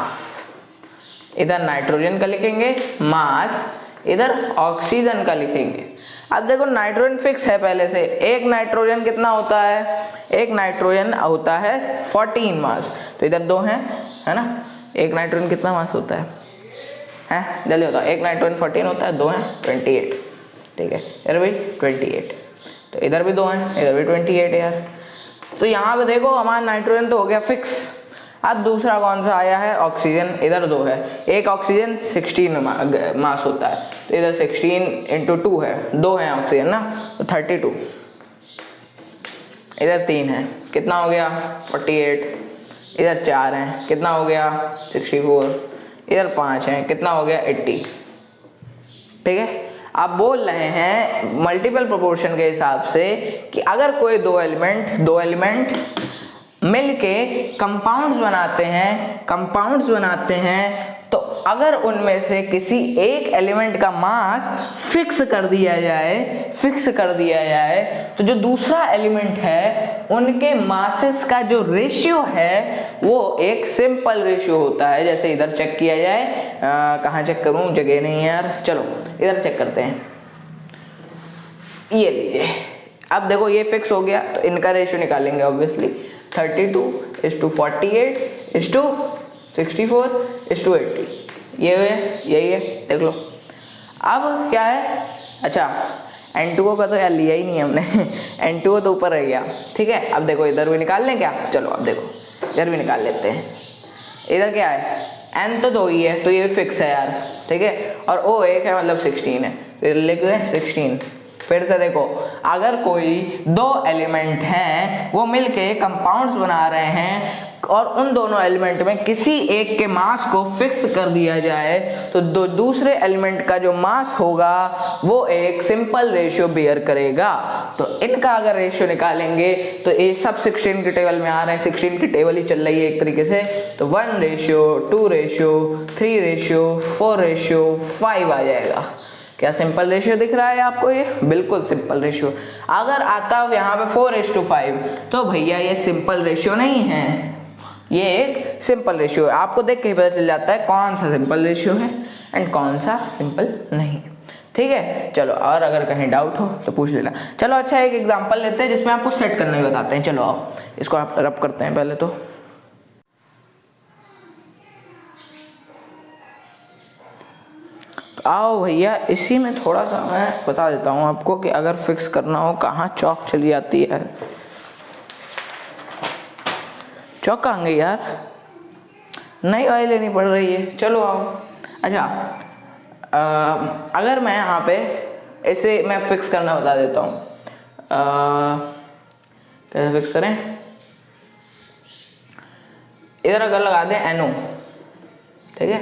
इधर नाइट्रोजन का लिखेंगे मास, इधर ऑक्सीजन का लिखेंगे। अब देखो नाइट्रोजन फिक्स है पहले से, एक नाइट्रोजन कितना होता है, एक नाइट्रोजन होता है 14 मास, तो इधर 2 हैं, है ना। एक नाइट्रोजन कितना मास होता है जल्दी होता है, एक नाइट्रोजन 14 होता है, 2 हैं 28, ठीक है, इधर भी 28, तो इधर भी 2 हैं, इधर भी 28 है यार। तो यहाँ पे देखो हमारा नाइट्रोजन तो हो गया फिक्स। अब दूसरा कौन सा आया है, ऑक्सीजन, इधर 2 है, एक ऑक्सीजन 16 मास होता है, तो इधर 16 × 2 है, 2 हैं ऑक्सीजन ना, तो 32, इधर 3 है, कितना हो गया 48, इधर 4 हैं, कितना हो गया 64, इधर 5 हैं, कितना हो गया 80, ठीक है। आप बोल रहे हैं मल्टीपल प्रोपोर्शन के हिसाब से कि अगर कोई दो एलिमेंट मिलके कंपाउंड्स बनाते हैं तो अगर उनमें से किसी एक एलिमेंट का मास फिक्स कर दिया जाए तो जो दूसरा एलिमेंट है उनके मासेस का जो रेशियो है वो एक सिंपल रेशियो होता है। जैसे इधर चेक किया जाए, कहाँ चेक करूं, जगह नहीं है यार, चलो इधर चेक करते हैं, ये लीजिए। अब देखो ये फिक्स हो गया तो इनका रेशियो निकालेंगे ऑब्वियसली, 32:48:64:80, यही है, देख लो। अब क्या है, अच्छा N2O का तो यार लिया ही नहीं हमने N2O तो ऊपर रह गया, ठीक है। अब देखो इधर भी निकाल लें क्या, चलो अब देखो इधर भी निकाल लेते हैं। इधर क्या है, N तो 2 ही है तो ये फिक्स है यार, ठीक है, और O 1 है मतलब 16 है, तो लिख दें 16। फिर से देखो, अगर कोई दो एलिमेंट हैं वो मिलके कंपाउंड्स बना रहे हैं और उन दोनों एलिमेंट में किसी एक के मास को फिक्स कर दिया जाए तो दूसरे एलिमेंट का जो मास होगा वो एक सिंपल रेशियो बेयर करेगा। तो इनका अगर रेशियो निकालेंगे तो ये सब 16 के टेबल में आ रहे हैं, 16 की टेबल ही चल रही है एक तरीके से, तो 1:2:3:4:5 आ जाएगा। क्या सिंपल रेशियो दिख रहा है आपको, ये बिल्कुल सिंपल रेशियो। अगर आता यहाँ पे 4:5 तो भैया ये सिंपल रेशियो नहीं है, ये एक सिंपल रेशियो है। आपको देख के ही पता चल जाता है कौन सा सिंपल रेशियो है एंड कौन सा सिंपल नहीं, ठीक है। चलो और अगर कहीं डाउट हो तो पूछ लेना। चलो अच्छा एक एग्जांपल लेते हैं जिसमें आपको सेट करना ही बताते हैं। चलो आओ इसको आप रब करते हैं पहले तो आओ भैया, इसी में थोड़ा सा मैं बता देता हूँ आपको कि अगर फिक्स करना हो कहाँ चौक चली जाती है। चौक कहाँ गई यार, नई वाली लेनी पड़ रही है। चलो आओ। अच्छा अगर मैं यहाँ पे इसे मैं फिक्स करना बता देता हूँ, कैसे फिक्स करें। इधर अगर लगा दें NO, ठीक है,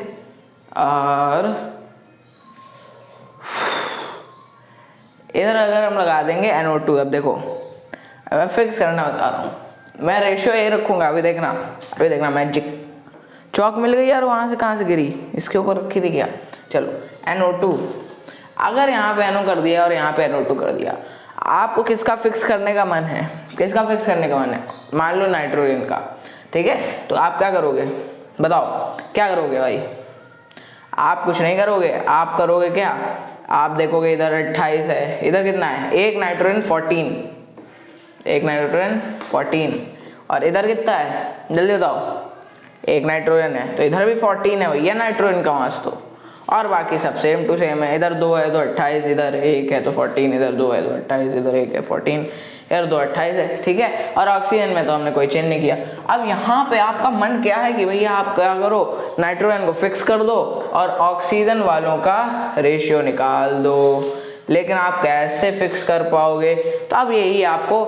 और इधर अगर हम लगा देंगे NO2। अब देखो अब मैं फिक्स करना बता रहा हूँ, मैं रेशियो ये रखूँगा, अभी देखना मैजिक। चौक मिल गई यार, वहाँ से कहाँ से गिरी, इसके ऊपर रखी थी क्या। चलो NO2, अगर यहाँ पे NO कर दिया और यहाँ पे NO2 कर दिया, आपको किसका फिक्स करने का मन है, किसका फिक्स करने का मन है, मान लो नाइट्रोजन का, ठीक है। तो आप क्या करोगे बताओ, क्या करोगे भाई, आप कुछ नहीं करोगे, आप करोगे क्या, आप देखोगे इधर 28 है, इधर कितना है, एक नाइट्रोजन 14 और इधर कितना है जल्दी बताओ, एक नाइट्रोजन है तो इधर भी 14 है भैया नाइट्रोजन का मास तो, और बाकी सब सेम टू सेम है। इधर 2 है तो 28, इधर 1 है तो 14, इधर 2 है तो 28, इधर 1 है 14, इधर 2 28 है, ठीक है। और ऑक्सीजन में तो हमने कोई चेंज नहीं किया। अब यहाँ पे आपका मन क्या है कि भैया आप क्या करो, नाइट्रोजन को फिक्स कर दो और ऑक्सीजन वालों का रेशियो निकाल दो। लेकिन आप कैसे फिक्स कर पाओगे? तो अब यही आपको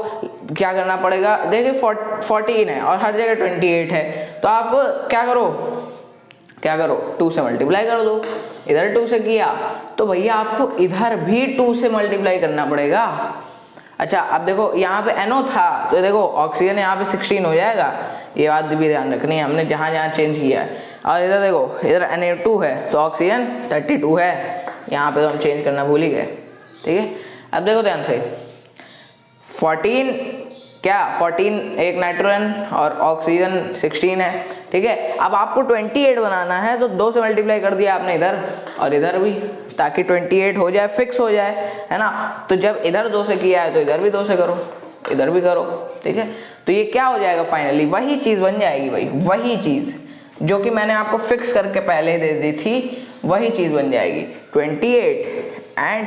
क्या करना पड़ेगा। देखिए 14 है और हर जगह 28 है, तो आप क्या करो 2 से मल्टीप्लाई कर दो। इधर 2 से किया तो भैया आपको इधर भी 2 से मल्टीप्लाई करना पड़ेगा। अच्छा अब देखो यहाँ पे NO था तो देखो ऑक्सीजन यहाँ पे 16 हो जाएगा, ये बात भी ध्यान रखनी है हमने जहाँ जहाँ चेंज किया है। और इधर देखो इधर Na2 है तो ऑक्सीजन 32 है, यहाँ पे तो हम चेंज करना भूल ही गए, ठीक है। अब देखो ध्यान से 14 एक नाइट्रोजन और ऑक्सीजन 16 है, ठीक है। अब आपको 28 बनाना है तो 2 से मल्टीप्लाई कर दिया आपने इधर और इधर भी, ताकि 28 हो जाए, फिक्स हो जाए, है ना। तो जब इधर 2 से किया है तो इधर भी 2 से करो, इधर भी करो, ठीक है। तो ये क्या हो जाएगा फाइनली, वही चीज़ बन जाएगी भाई, वही चीज़ जो कि मैंने आपको फिक्स करके पहले दे दी थी, वही चीज़ बन जाएगी 28 एंड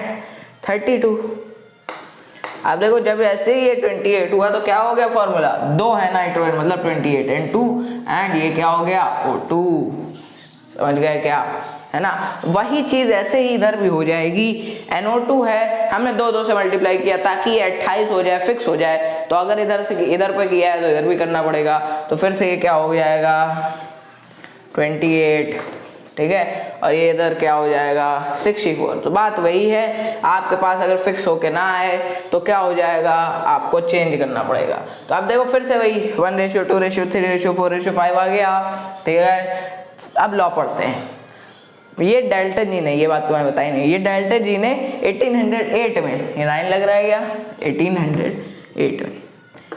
32। अब देखो जब ऐसे ही ये 28 हुआ तो क्या हो गया फॉर्मूला, 2 है नाइट्रोजन मतलब 28 एंड 2 एंड ये क्या हो गया O2, समझ गए क्या, है ना। वही चीज ऐसे ही इधर भी हो जाएगी। NO2 है, हमने 2 से मल्टीप्लाई किया ताकि ये 28 हो जाए, फिक्स हो जाए। तो अगर इधर से इधर पे किया है तो इधर भी करना पड़ेगा, तो फिर से ये क्या हो जाएगा 28, ठीक है। और ये इधर क्या हो जाएगा 64। तो बात वही है, आपके पास अगर फिक्स होके ना आए तो क्या हो जाएगा, आपको चेंज करना पड़ेगा। तो अब देखो फिर से वही 1:2:3:4:5 आ गया, ठीक है। अब लॉ पढ़ते हैं। ये डाल्टन जी ने, ये बात तुम्हें बताई नहीं, ये डाल्टन जी ने 1808 में, ये 9 लग रहा है क्या,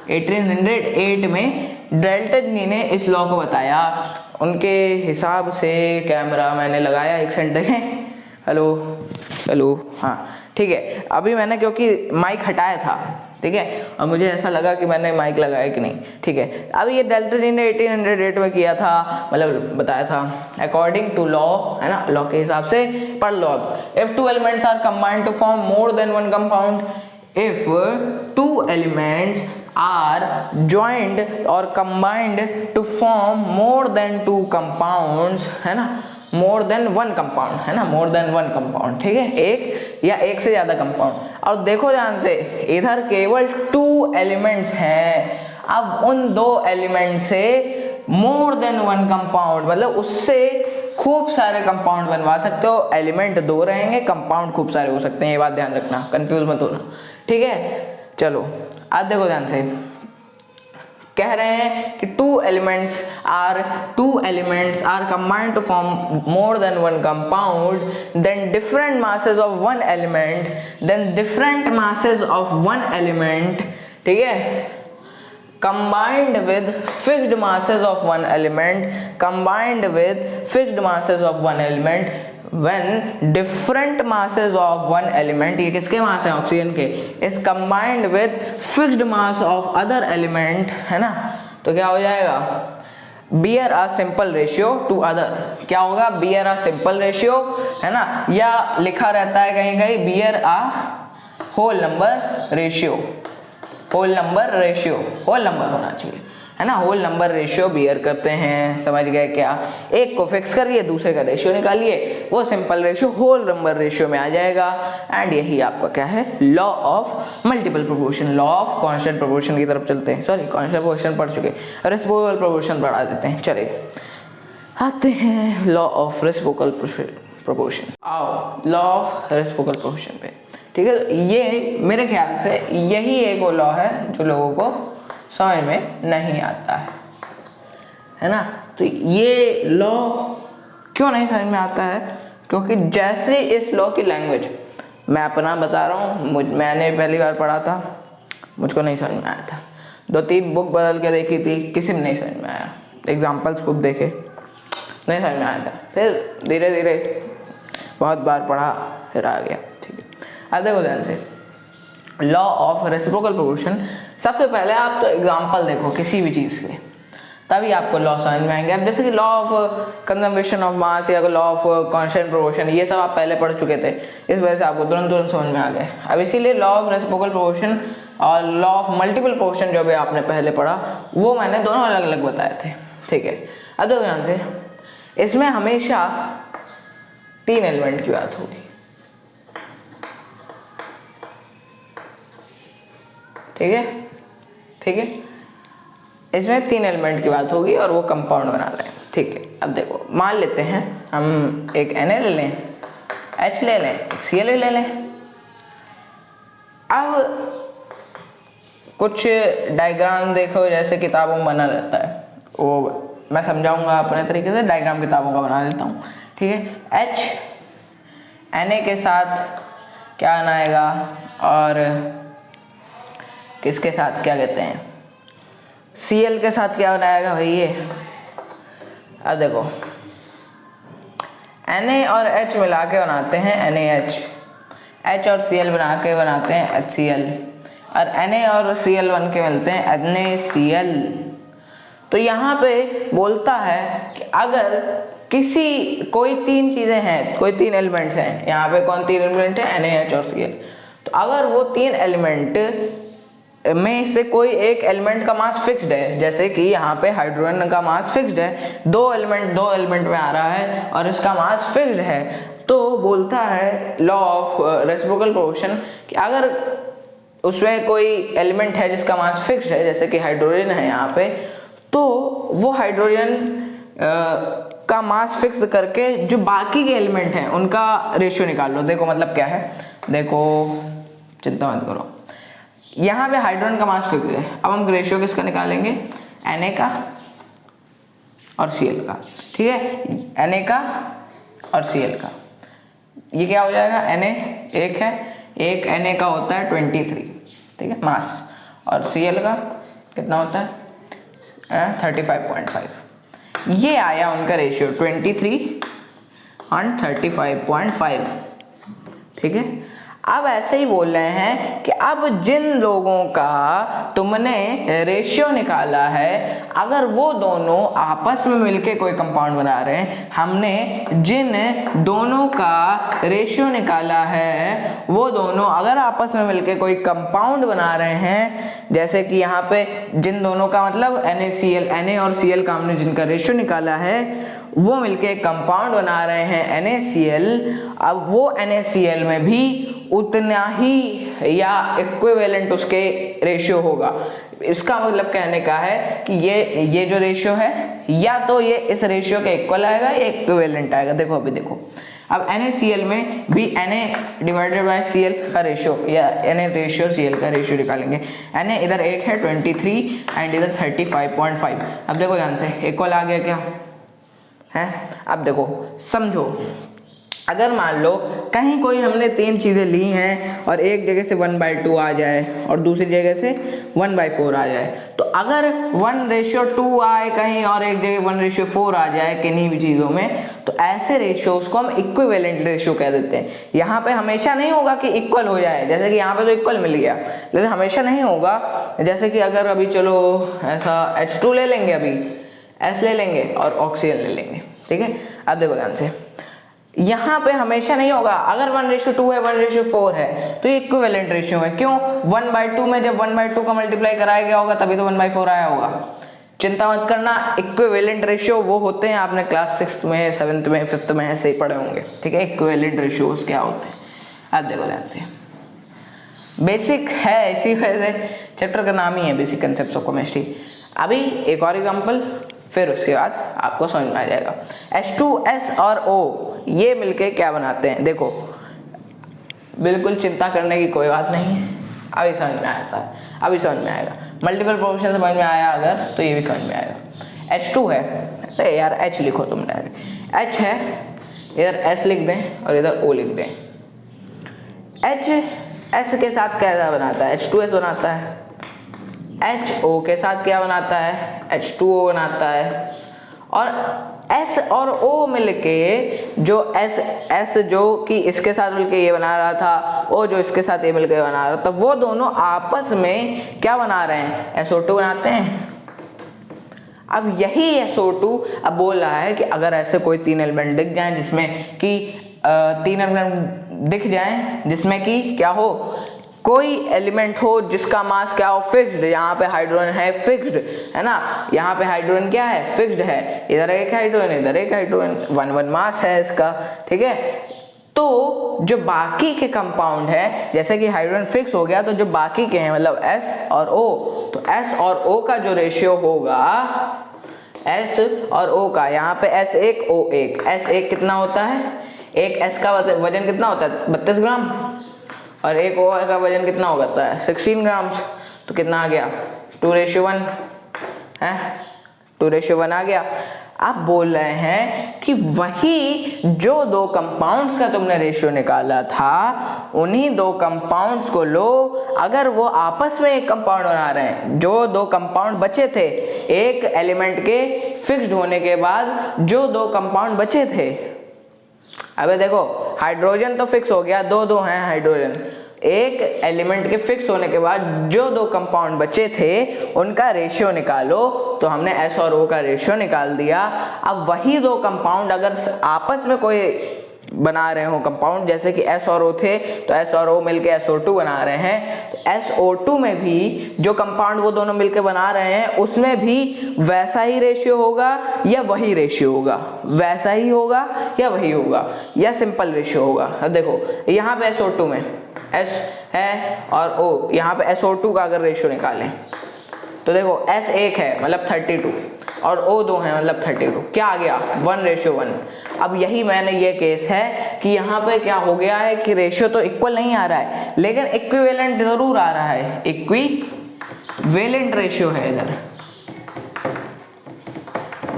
1808 में डाल्टन जी ने इस लॉ को बताया। उनके हिसाब से कैमरा मैंने लगाया, एक सेकंड है, हेलो हाँ ठीक है। अभी मैंने क्योंकि माइक हटाया था, ठीक है, और मुझे ऐसा लगा कि मैंने माइक लगाया कि नहीं, ठीक है। अब ये डाल्टन जी ने 1808 में किया था, मतलब बताया था अकॉर्डिंग टू लॉ, है ना, लॉ के हिसाब से पढ़ लो। अब if 2 elements are combined to form more than 1 compound, if 2 elements are joined or combined to form more than 2 compounds, है ना, more than 1 compound, है ना, more than 1 compound, ठीक है, एक या एक से ज्यादा कंपाउंड। और देखो ध्यान से इधर केवल 2 एलिमेंट्स हैं। अब उन 2 एलिमेंट से more than 1 कंपाउंड मतलब उससे खूब सारे कंपाउंड बनवा सकते हो। एलिमेंट 2 रहेंगे, कंपाउंड खूब सारे हो सकते हैं, ये बात ध्यान रखना, कंफ्यूज मत होना, ठीक है। चलो आज देखो ध्यान से, कह रहे हैं कि 2 elements are combined to form more than 1 compound, then different masses of 1 element, ठीक है, combined with fixed masses of one element, when different masses of one element, ये किसके मास है, ऑक्सीजन के, is combined with fixed mass of other element, है ना, तो क्या हो जाएगा, bear a simple ratio to other, क्या होगा, bear a simple ratio, है ना, या लिखा रहता है कहीं कहीं bear a whole number ratio, whole number होना चाहिए, है ना, होल नंबर रेशियो बियर करते हैं, समझ गए क्या। एक को फिक्स करिए, दूसरे का रेशियो निकालिए, वो simple ratio whole number ratio में आ जाएगा। एंड यही आपका क्या है, law of multiple proportion, law of constant proportion की तरफ चलते हैं। सॉरी कांस्टेंट प्रोपोर्शन पढ़ चुके, रेसिप्रोकल प्रोपोर्शन पढ़ा देते हैं। चलिए आते हैं लॉ ऑफ रेसिप्रोकल प्रोपोर्शन। आओ लॉ ऑफ रेसिप्रोकल प्रोपोर्शन पे, ठीक है। ये मेरे ख्याल से यही एक वो लॉ है जो लोगों को समझ में नहीं आता है ना। तो ये लॉ क्यों नहीं समझ में आता है, क्योंकि जैसे इस लॉ की लैंग्वेज, मैं अपना बता रहा हूँ, मैंने पहली बार पढ़ा था, मुझको नहीं समझ में आया था। 2-3 बुक बदल के देखी थी, किसी में नहीं समझ में आया, एग्जाम्पल्स खूब देखे, नहीं समझ में आया था। फिर धीरे धीरे बहुत बार पढ़ा, फिर आ गया, ठीक है। अब देखो ध्यान से, लॉ ऑफ रेसिप्रोकल प्रोपोर्शन, सबसे पहले आप तो एग्जांपल देखो किसी भी चीज़ के, तभी आपको लॉ समझ में आएंगे। अब जैसे कि लॉ ऑफ कंजर्वेशन ऑफ मास या लॉ ऑफ कांस्टेंट प्रोपोर्शन, ये सब आप पहले पढ़ चुके थे, इस वजह से आपको तुरंत समझ में आ गए। अब इसीलिए लॉ ऑफ रेसिप्रोकल प्रोपोर्शन और लॉ ऑफ मल्टीपल प्रोपोर्शन जो भी आपने पहले पढ़ा, वो मैंने दोनों अलग अलग बताए थे, ठीक है। अब देखो ध्यान से, इसमें हमेशा 3 एलिमेंट की बात होगी, ठीक है, ठीक है। इसमें 3 एलिमेंट की बात होगी और वो कंपाउंड बना रहे हैं, ठीक है। अब देखो मान लेते हैं हम एक Na ले लें, H ले लें, एक Cl ले लें। अब कुछ डायग्राम देखो जैसे किताबों में बना रहता है, वो मैं समझाऊंगा अपने तरीके से, डायग्राम किताबों का बना देता हूँ, ठीक है। H Na के साथ क्या बनाएगा और किसके साथ क्या कहते हैं, Cl के साथ क्या बनाएगा भाई ये। अब देखो Na और H मिला के बनाते हैं NaH, H और Cl बना के बनाते हैं HCl, और Na और Cl बन के मिलते हैं NaCl। तो यहाँ पे बोलता है कि अगर कोई 3 चीज़ें हैं, कोई 3 एलिमेंट्स हैं, यहाँ पे कौन 3 एलिमेंट है, NaH और Cl। तो अगर वो 3 एलिमेंट में से कोई एक एलिमेंट का मास फिक्स्ड है, जैसे कि यहाँ पे हाइड्रोजन का मास फिक्स्ड है, दो एलिमेंट में आ रहा है और इसका मास फिक्स्ड है, तो बोलता है लॉ ऑफ रेसिप्रोकल प्रोपोर्शन कि अगर उसमें कोई एलिमेंट है जिसका मास फिक्स्ड है, जैसे कि हाइड्रोजन है यहाँ पे, तो वो हाइड्रोजन का मास फिक्स करके जो बाकी के एलिमेंट हैं उनका रेशियो निकाल लो। देखो मतलब क्या है, देखो चिंता मत करो, यहाँ पे हाइड्रोजन का मास फिक्स है, अब हम रेशियो किसका निकालेंगे, Na का और Cl का, ठीक है, Na का और Cl का। ये क्या हो जाएगा, Na एक है, एक Na का होता है 23, ठीक है मास, और Cl का कितना होता है 35.5। ये आया उनका रेशियो 23 और 35.5, ठीक है। अब ऐसे ही बोल रहे हैं कि अब जिन लोगों का तुमने रेशियो निकाला है, अगर वो दोनों आपस में मिलके कोई कंपाउंड बना रहे हैं, हमने जिन दोनों का रेशियो निकाला है वो दोनों अगर आपस में मिलके कोई कंपाउंड बना रहे हैं, जैसे कि यहाँ पे जिन दोनों का मतलब NaCl, Na और Cl का हमने जिनका रेशियो निकाला है वो मिलके एक कंपाउंड बना रहे हैं NaCl। अब वो NaCl में भी उतना ही या इक्विवेलेंट उसके रेशियो होगा। इसका मतलब कहने का है कि ये जो रेशियो है या तो ये इस रेशियो के इक्वल आएगा या इक्विवेलेंट आएगा। देखो अभी देखो, अब NaCl में भी Na डिवाइडेड बाय Cl का रेशियो या Na रेशियो Cl का रेशियो निकालेंगे। Na इधर एक है 23 एंड इधर 35.5। अब देखो ध्यान से, इक्वल आ गया क्या है। अब देखो समझो, अगर मान लो कहीं कोई हमने 3 चीज़ें ली हैं और एक जगह से 1/2 आ जाए और दूसरी जगह से 1/4 आ जाए, तो अगर 1:2 आए कहीं और एक जगह 1:4 आ जाए किन्हीं भी चीज़ों में, तो ऐसे रेशियोज को हम इक्विवेलेंट रेशियो कह देते हैं। यहाँ पे हमेशा नहीं होगा कि इक्वल हो जाए, जैसे कि यहाँ पे तो इक्वल मिल गया, लेकिन हमेशा नहीं होगा। जैसे कि अगर अभी चलो ऐसा H2 ले लेंगे, अभी S ले लेंगे और ऑक्सीजन ले लेंगे, ठीक है। अब देखो ध्यान से, यहाँ पे हमेशा नहीं होगा। अगर 1:2 है 1:4 है तो ये इक्विवेलेंट रेशियो है। क्यों, 1/2 में जब 1/2 का मल्टीप्लाई कराया गया होगा तभी तो 1/4 आया होगा। चिंता मत करना, इक्विवेलेंट रेशियो वो होते हैं, आपने क्लास 6 में 7th में 5th में ऐसे ही पढ़े होंगे, ठीक है। इक्विवेलेंट रेशियोज क्या होते हैं, अब देखो ध्यान से, बेसिक है, इसी वजह से चैप्टर का नाम ही है बेसिक कंसेप्ट्स ऑफ केमिस्ट्री। अभी एक और एग्जाम्पल, फिर उसके बाद आपको समझ में आ जाएगा। H2S और O ये मिलके क्या बनाते हैं, देखो बिल्कुल चिंता करने की कोई बात नहीं है, अभी समझ में आता है, अभी समझ में आएगा। मल्टीपल प्रोपोर्शन समझ में आया अगर तो ये भी समझ में आएगा। H2 है, अरे यार H लिखो तुम डायरेक्ट, H है, इधर S लिख दें और इधर O लिख दें। HS के साथ क्या बनाता है, H2S बनाता है। HO के साथ क्या बनाता है, H2O बनाता है। और S और O मिलके जो S जो कि इसके साथ मिलके ये बना रहा था, O जो इसके साथ ये मिलके बना रहा था, वो दोनों आपस में क्या बना रहे हैं, SO2 बनाते हैं। अब यही SO2 अब बोल रहा है कि अगर ऐसे कोई 3 एलिमेंट दिख जाए जिसमें कि 3 एलिमेंट दिख जाए जिसमें कि क्या हो, कोई एलिमेंट हो जिसका मास क्या हो, फिक्स्ड। यहाँ पे हाइड्रोजन है फिक्स्ड, है ना, यहाँ पे हाइड्रोजन क्या है, फिक्स्ड है, इधर एक हाइड्रोजन इधर एक हाइड्रोजन, 1 1 मास है इसका, ठीक है। तो जो बाकी के कंपाउंड है, जैसे कि हाइड्रोजन फिक्स हो गया, तो जो बाकी के हैं मतलब S और O, तो S और O का जो रेशियो होगा, S और O का, यहाँ पे S1 O1, S1 कितना होता है, एक S का वजन कितना होता है 32 ग्राम, और एक O का वजन कितना होता है 16 ग्राम्स, तो कितना आ गया 2:1 है, 2:1 आ गया। आप बोल रहे हैं कि वही जो 2 कंपाउंड्स का तुमने रेशियो निकाला था, उन्हीं 2 कंपाउंड्स को लो, अगर वो आपस में एक कंपाउंड बना रहे हैं, जो 2 कंपाउंड बचे थे एक एलिमेंट के फिक्स्ड होने के बाद, जो 2 कंपाउंड बचे थे, अबे देखो हाइड्रोजन तो फिक्स हो गया, 2 हैं हाइड्रोजन, एक एलिमेंट के फिक्स होने के बाद जो 2 कंपाउंड बचे थे उनका रेशियो निकालो, तो हमने S और O का रेशियो निकाल दिया। अब वही 2 कंपाउंड अगर आपस में कोई बना रहे हो कंपाउंड, जैसे कि S और O थे, तो S और O मिलके SO2 बना रहे हैं, तो SO2 में भी जो कंपाउंड वो दोनों मिलके बना रहे हैं उसमें भी वैसा ही रेशियो होगा या वही रेशियो होगा, वैसा ही होगा या वही होगा, या सिंपल रेशियो होगा। अब देखो यहाँ पे SO2 में S है और O, यहाँ पे SO2 का अगर रेशियो निकालें तो देखो S1 है मतलब 32 और O2 है मतलब 32, क्या आ गया 1:1। अब यही मैंने ये केस है कि यहाँ पे क्या हो गया है कि रेशियो तो इक्वल नहीं आ रहा है, लेकिन इक्विवेलेंट जरूर आ रहा है, इक्विवेलेंट रेशियो है इधर।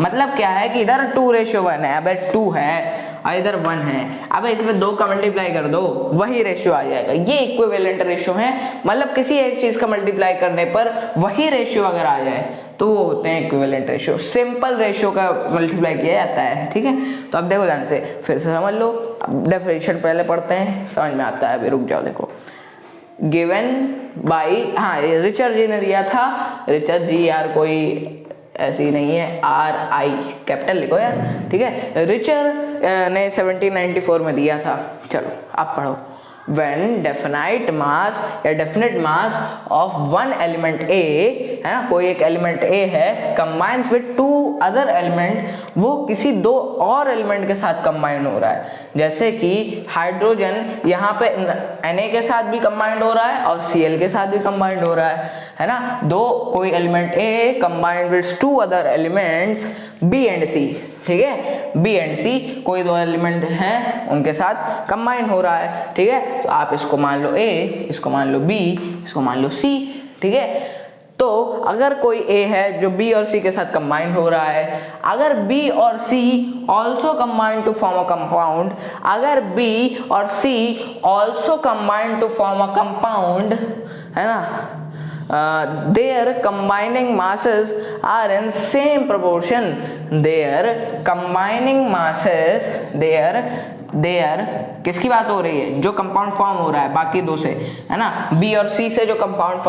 मतलब क्या है कि इधर 2:1 है, अब 2 है और इधर 1 है, अब इसमें 2 का मल्टीप्लाई कर दो वही रेशियो आ जाएगा। ये इक्विवेलेंट रेशियो है, मतलब किसी एक चीज का मल्टीप्लाई करने पर वही रेशियो अगर आ जाए तो वो होते हैं इक्विवेलेंट रेशियो। सिंपल रेशियो का मल्टीप्लाई किया जाता है, ठीक है। तो अब देखो ध्यान से, फिर से समझ लो, अब डेफिनेशन पहले पढ़ते हैं, समझ में आता है, अभी रुक जाओ। देखो गिवन बाई, हाँ रिचर्ड जी ने दिया था, रिचर्ड जी यार कोई ऐसी नहीं है, RI कैपिटल लिखो यार, ठीक है। रिचर्ड ने 1794 में दिया था। चलो आप पढ़ो, when definite mass या definite mass of one element A, है ना, कोई एक एलिमेंट A है, combines with 2 other element, वो किसी 2 और एलिमेंट के साथ कंबाइन हो रहा है। जैसे कि हाइड्रोजन यहाँ पे Na के साथ भी कंबाइंड हो रहा है और Cl के साथ भी कंबाइंड हो रहा है ना। कोई element A combined with 2 other elements B and C, ठीक है, B एंड C कोई 2 एलिमेंट हैं उनके साथ कंबाइन हो रहा है, ठीक है। तो आप इसको मान लो A, इसको मान लो B, इसको मान लो C, ठीक है। तो अगर कोई A है जो B और C के साथ कंबाइन हो रहा है, अगर B और C also combine to form a compound, अगर B और C also combine to form a compound, है ना, their combining masses are in same proportion, their combining masses, their किसकी बात हो रही है, जो कंपाउंड फॉर्म हो रहा है बाकी 2 से, है ना, B और C से जो कंपाउंड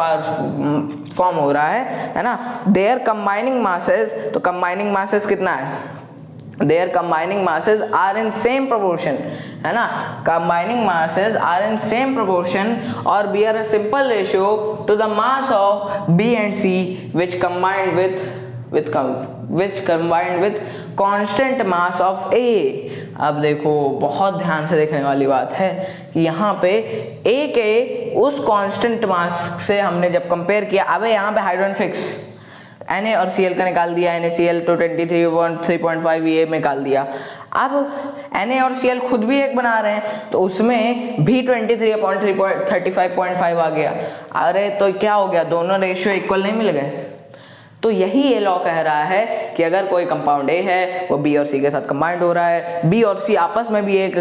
फॉर्म हो रहा है ना, their combining masses, तो combining masses कितना है, their combining masses are in same proportion, है ना, combining masses are in same proportion or bear a simple ratio to the mass of B and C which combined with constant mass of A। अब देखो बहुत ध्यान से देखने वाली बात है कि यहाँ पे A के उस कांस्टेंट मास से हमने जब कंपेयर किया, अब यहाँ पे हाइड्रोजन फिक्स Na और Cl का निकाल दिया, NaCl तो 23.5 ये निकाल दिया। अब Na और Cl खुद भी एक बना रहे हैं तो उसमें भी 23.35.5 आ गया। अरे तो क्या हो गया, दोनों रेशियो इक्वल नहीं मिल गए। तो यही ये लॉ कह रहा है कि अगर कोई कंपाउंड A है वो B और C के साथ कंबाइंड हो रहा है, B और C आपस में भी एक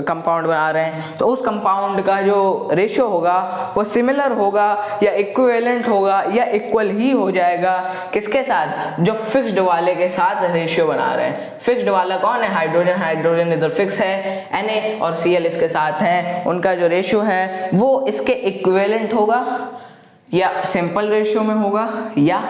कंपाउंड बना रहे हैं, तो उस कंपाउंड का जो रेशियो होगा वो सिमिलर होगा या इक्विवेलेंट होगा या इक्वल ही हो जाएगा किसके साथ, जो फिक्स्ड वाले के साथ रेशियो बना रहे हैं। फिक्स्ड वाला कौन है, हाइड्रोजन, हाइड्रोजन इधर फिक्स है, Na और Cl इसके साथ हैं, उनका जो रेशियो है वो इसके इक्विवेलेंट होगा या सिंपल रेशियो में होगा या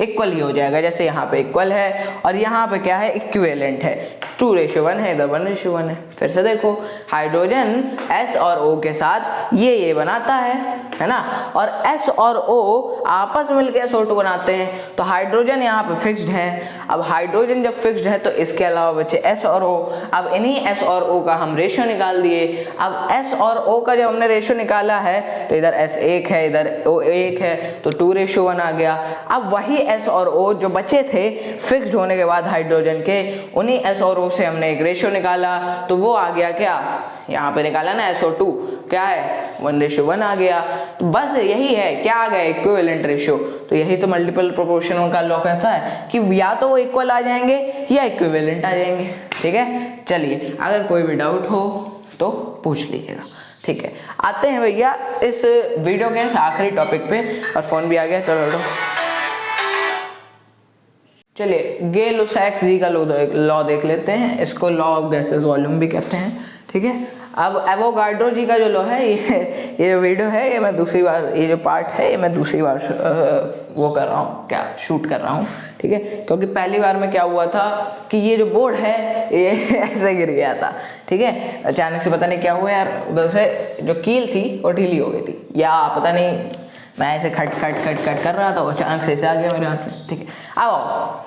इक्वल ही हो जाएगा, जैसे यहाँ पे इक्वल है और यहाँ पे क्या है, इक्विवेलेंट है, 2:1 है, इधर 1:1 है। फिर से देखो, हाइड्रोजन S और O के साथ ये बनाता है ना, और S और O आपस में मिलकर SO2 बनाते हैं, तो हाइड्रोजन यहाँ पे फिक्स्ड है। अब हाइड्रोजन जब फिक्स्ड है तो इसके अलावा बचे S और O। अब इन्हीं S और O का हम रेशियो निकाल दिए। अब S और O का जब हमने रेशियो निकाला है तो इधर S 1 है, इधर O 1 है, तो 2:1 आ गया। अब वही S और O जो बचे थे फिक्स्ड होने के बाद हाइड्रोजन के, उन्हीं S और O से हमने एक रेशियो निकाला, तो वो आ गया क्या, यहाँ पे निकाला ना SO2, क्या है 1:1 आ गया। तो बस यही है, क्या आ गया, इक्विवेलेंट रेशियो। तो यही तो मल्टीपल प्रोपोर्शनल का लॉ कहता है कि या तो वो इक्वल आ जाएंगे या इक्विवेलेंट आ जाएंगे। ठीक है, चलिए अगर कोई भी डाउट हो तो पूछ लीजिएगा। ठीक है, आते हैं भैया इस वीडियो के आखिरी टॉपिक पे, और फोन भी आ गया, चलो चलिए गे-लुसाक्स-जी का लॉ देख लेते हैं। इसको लॉ ऑफ गैसेस वॉल्यूम भी कहते हैं। ठीक है, अब एवोगाड्रो जी का जो लॉ है, ये जो वीडियो है, ये मैं दूसरी बार, ये जो पार्ट है ये मैं दूसरी बार वो कर रहा हूँ, क्या शूट कर रहा हूँ। ठीक है, क्योंकि पहली बार में क्या हुआ था कि ये जो बोर्ड है ये ऐसे गिर गया था। ठीक है, अचानक से पता नहीं क्या हुआ यार, उधर से जो कील थी वो ढीली हो गई थी, या पता नहीं मैं ऐसे खट कर रहा था, अचानक से आ गया मेरे हाथ में। ठीक है, आओ।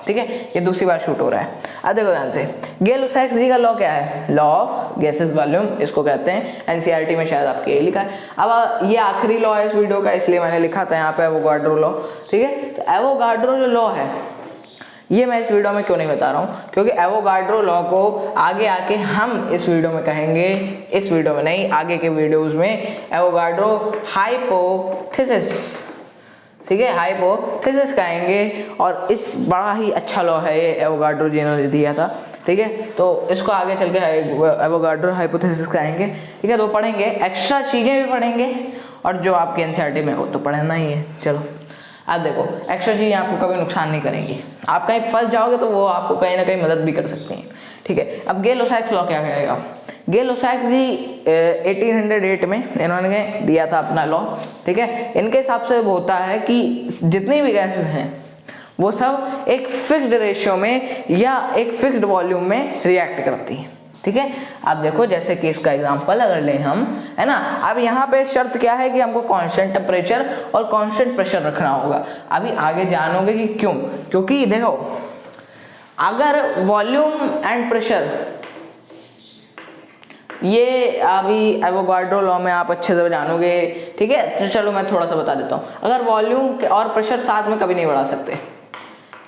ठीक है, ये दूसरी बार शूट हो रहा है। अब देखो ध्यान से, गे-लुसाक्स-जी का लॉ क्या है, लॉ ऑफ गैसेस वॉल्यूम इसको कहते हैं। एनसीईआरटी में शायद आपके ये लिखा है। अब ये आखिरी लॉ है इस वीडियो का, इसलिए मैंने लिखा था यहाँ पे एवोगाड्रो लॉ। ठीक है, तो एवोगाड्रो जो लॉ है ये मैं इस वीडियो में क्यों नहीं बता रहा हूँ, क्योंकि एवोगाड्रो लॉ को आगे आके हम इस वीडियो में कहेंगे, इस वीडियो में नहीं, आगे के वीडियोस में एवोगाड्रो हाइपोथेसिस। ठीक है, हाइपोथेसिस कहेंगे, और इस बड़ा ही अच्छा लॉ है ये, एवोगाड्रो जी ने दिया था। ठीक है, तो इसको आगे चल के एवोगाड्रो हाइपोथेसिस कहेंगे। ठीक है, तो पढ़ेंगे, एक्स्ट्रा चीज़ें भी पढ़ेंगे, और जो आपके एनसीईआरटी में वो तो पढ़ना ही है। चलो अब देखो, एक्स्ट्रा चीज़ें आपको कभी नुकसान नहीं करेंगी, आप कहीं फंस जाओगे तो वो आपको कहीं ना कहीं मदद भी कर सकती हैं। ठीक है, अब गे-लुसाक्स लॉ क्या कहेगा, गे-लुसाक्स जी 1808 में इन्होंने दिया था अपना लॉ। ठीक है, इनके हिसाब से वो होता है कि जितनी भी गैसेस हैं वो सब एक फिक्स्ड रेशियो में या एक फिक्स्ड वॉल्यूम में रिएक्ट करती हैं। ठीक है, आप देखो जैसे कि इसका एग्जांपल अगर लें हम, है ना, अब यहाँ पे शर्त क्या है कि हमको कांस्टेंट टेम्परेचर और कांस्टेंट प्रेशर रखना होगा। अभी आगे जानोगे कि क्यों, क्योंकि देखो अगर वॉल्यूम एंड प्रेशर, ये अभी एवोगाड्रो लॉ में आप अच्छे से जानोगे। ठीक है, तो चलो मैं थोड़ा सा बता देता हूँ। अगर वॉल्यूम और प्रेशर साथ में कभी नहीं बढ़ा सकते,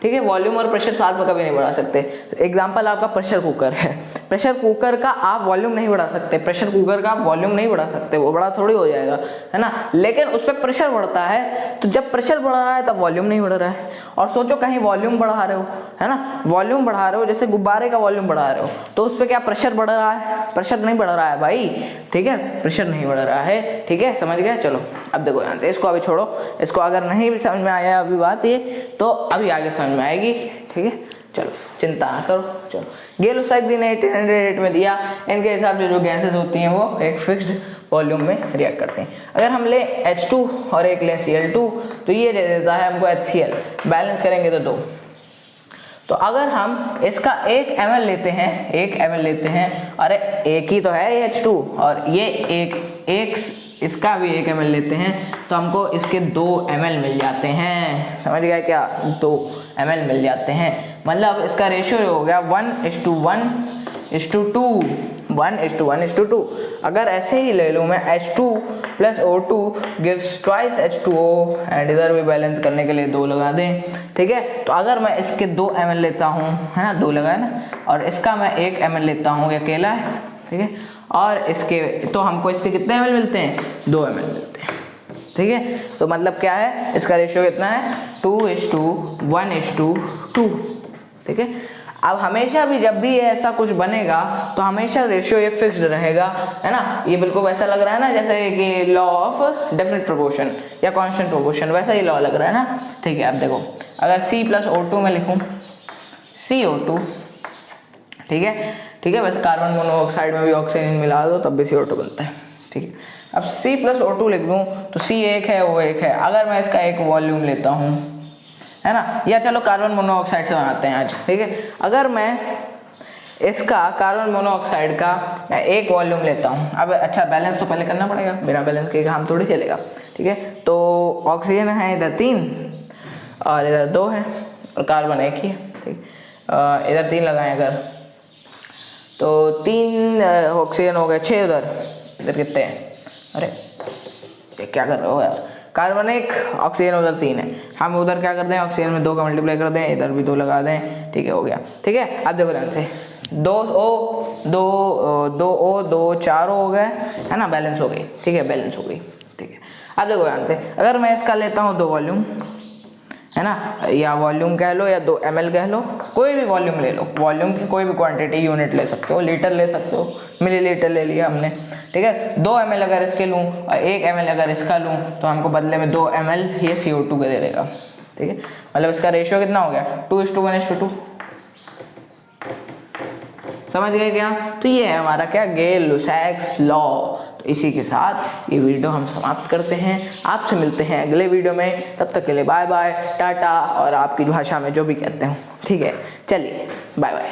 ठीक है, वॉल्यूम और प्रेशर साथ में कभी नहीं बढ़ा सकते। एग्जांपल आपका प्रेशर कुकर है, प्रेशर कुकर का आप वॉल्यूम नहीं बढ़ा सकते, प्रेशर कुकर का आप वॉल्यूम नहीं बढ़ा सकते, वो बड़ा थोड़ी हो जाएगा, है ना, लेकिन उस पर प्रेशर बढ़ता है, तो जब प्रेशर बढ़ रहा है तब वॉल्यूम नहीं बढ़ रहा है। और सोचो कहीं वॉल्यूम बढ़ा रहे हो, है ना, वॉल्यूम बढ़ा रहे हो, जैसे गुब्बारे का वॉल्यूम बढ़ा रहे हो, तो उस पर क्या प्रेशर बढ़ रहा है, प्रेशर नहीं बढ़ रहा है भाई। ठीक है, प्रेशर नहीं बढ़ रहा है। ठीक है, समझ गए। चलो अब देखो यहाँ से, इसको अभी छोड़ो, इसको अगर नहीं भी समझ में आया अभी बात ये, तो अभी आगे समझ में आएगी। ठीक है, चलो चिंता ना करो। चलो, गे-लुसाक्स जी ने 1808 में दिया, इनके हिसाब से जो गैसेस होती हैं वो एक फिक्स्ड वॉल्यूम में रिएक्ट करते हैं। अगर हम ले H2 और एक ले Cl2, तो ये दे देता है हमको HCl, बैलेंस करेंगे तो 2। तो अगर हम इसका 1 ml लेते हैं, 1 ml लेते हैं, अरे एक ही तो है H2, और ये एक इसका भी 1 ml लेते हैं, तो हमको इसके 2 ml मिल जाते हैं। समझ गया क्या, 2 ml मिल जाते हैं। मतलब इसका रेशियो हो गया 1:1:2, 1:1:2। अगर ऐसे ही ले लूँ मैं, H2 + O2 gives twice H2O, and इधर भी बैलेंस करने के लिए 2 लगा दें। ठीक है, तो अगर मैं इसके 2 ml लेता हूँ, है ना, 2 लगाए ना, और इसका मैं 1 ml लेता हूँ, ये अकेला है। ठीक है, और इसके तो हमको इसके कितने ml मिलते हैं, 2 ml मिलते हैं। ठीक है, तो मतलब क्या है, इसका रेशियो कितना है, 2:1:2। ठीक है, अब हमेशा भी जब भी ऐसा कुछ बनेगा तो हमेशा रेशियो ये फिक्स्ड रहेगा, है ना। ये बिल्कुल वैसा लग रहा है ना जैसे कि लॉ ऑफ डेफिनेट प्रोपोर्शन या कांस्टेंट प्रोपोर्शन, वैसा ही लॉ लग रहा है ना। ठीक है, अब देखो अगर C + O2 में लिखूं CO2, ठीक है, वैसे कार्बन मोनोऑक्साइड में भी ऑक्सीजन मिला दो तब भी CO2 बनता है। ठीक है, अब C + O2 लिख दूं तो C 1 है, O 1 है। अगर मैं इसका एक वॉल्यूम लेता हूँ, है ना। या चलो कार्बन मोनोऑक्साइड से बनाते हैं आज, ठीक है। अगर मैं इसका कार्बन मोनोऑक्साइड का मैं एक वॉल्यूम लेता हूँ, अब अच्छा बैलेंस तो पहले करना पड़ेगा, बिना बैलेंस के काम थोड़ी चलेगा, ठीक है। तो ऑक्सीजन है इधर 3 और इधर 2 है और कार्बन 1 ही है, ठीक। इधर 3 लगाएं अगर, तो 3 ऑक्सीजन हो गए, 6 इधर कितने हैं, अरे ये क्या कर रहे हो यार, कार्बन 1 ऑक्सीजन उधर 3 है, हम उधर क्या करते हैं ऑक्सीजन में 2 का मल्टीप्लाई कर दें, इधर भी 2 लगा दें, ठीक है, हो गया, ठीक है। अब देखो ध्यान से 2 O 2 4 हो गए, है ना, बैलेंस हो गई, ठीक है, बैलेंस हो गई, ठीक है। अब देखो ध्यान से अगर मैं इसका लेता हूँ 2 वॉल्यूम, है ना, या वॉल्यूम कह लो या 2 ml कह लो, कोई भी वॉल्यूम ले लो, वॉल्यूम की कोई भी क्वांटिटी यूनिट ले सकते हो, लीटर ले सकते हो, मिलीलीटर ले लिया हमने, ठीक है। 2 ml अगर इसके लूँ और 1 ml अगर इसका लूँ तो हमको बदले में 2 ml ये CO2 के दे देगा, ठीक है। मतलब इसका रेशियो कितना हो गया 2:1:2, समझ गए क्या। तो ये है हमारा क्या गे-लुसाक्स लॉ। तो इसी के साथ ये वीडियो हम समाप्त करते हैं, आपसे मिलते हैं अगले वीडियो में, तब तक के लिए बाय बाय, टाटा और आपकी भाषा में जो भी कहते हो, ठीक है, चलिए बाय बाय।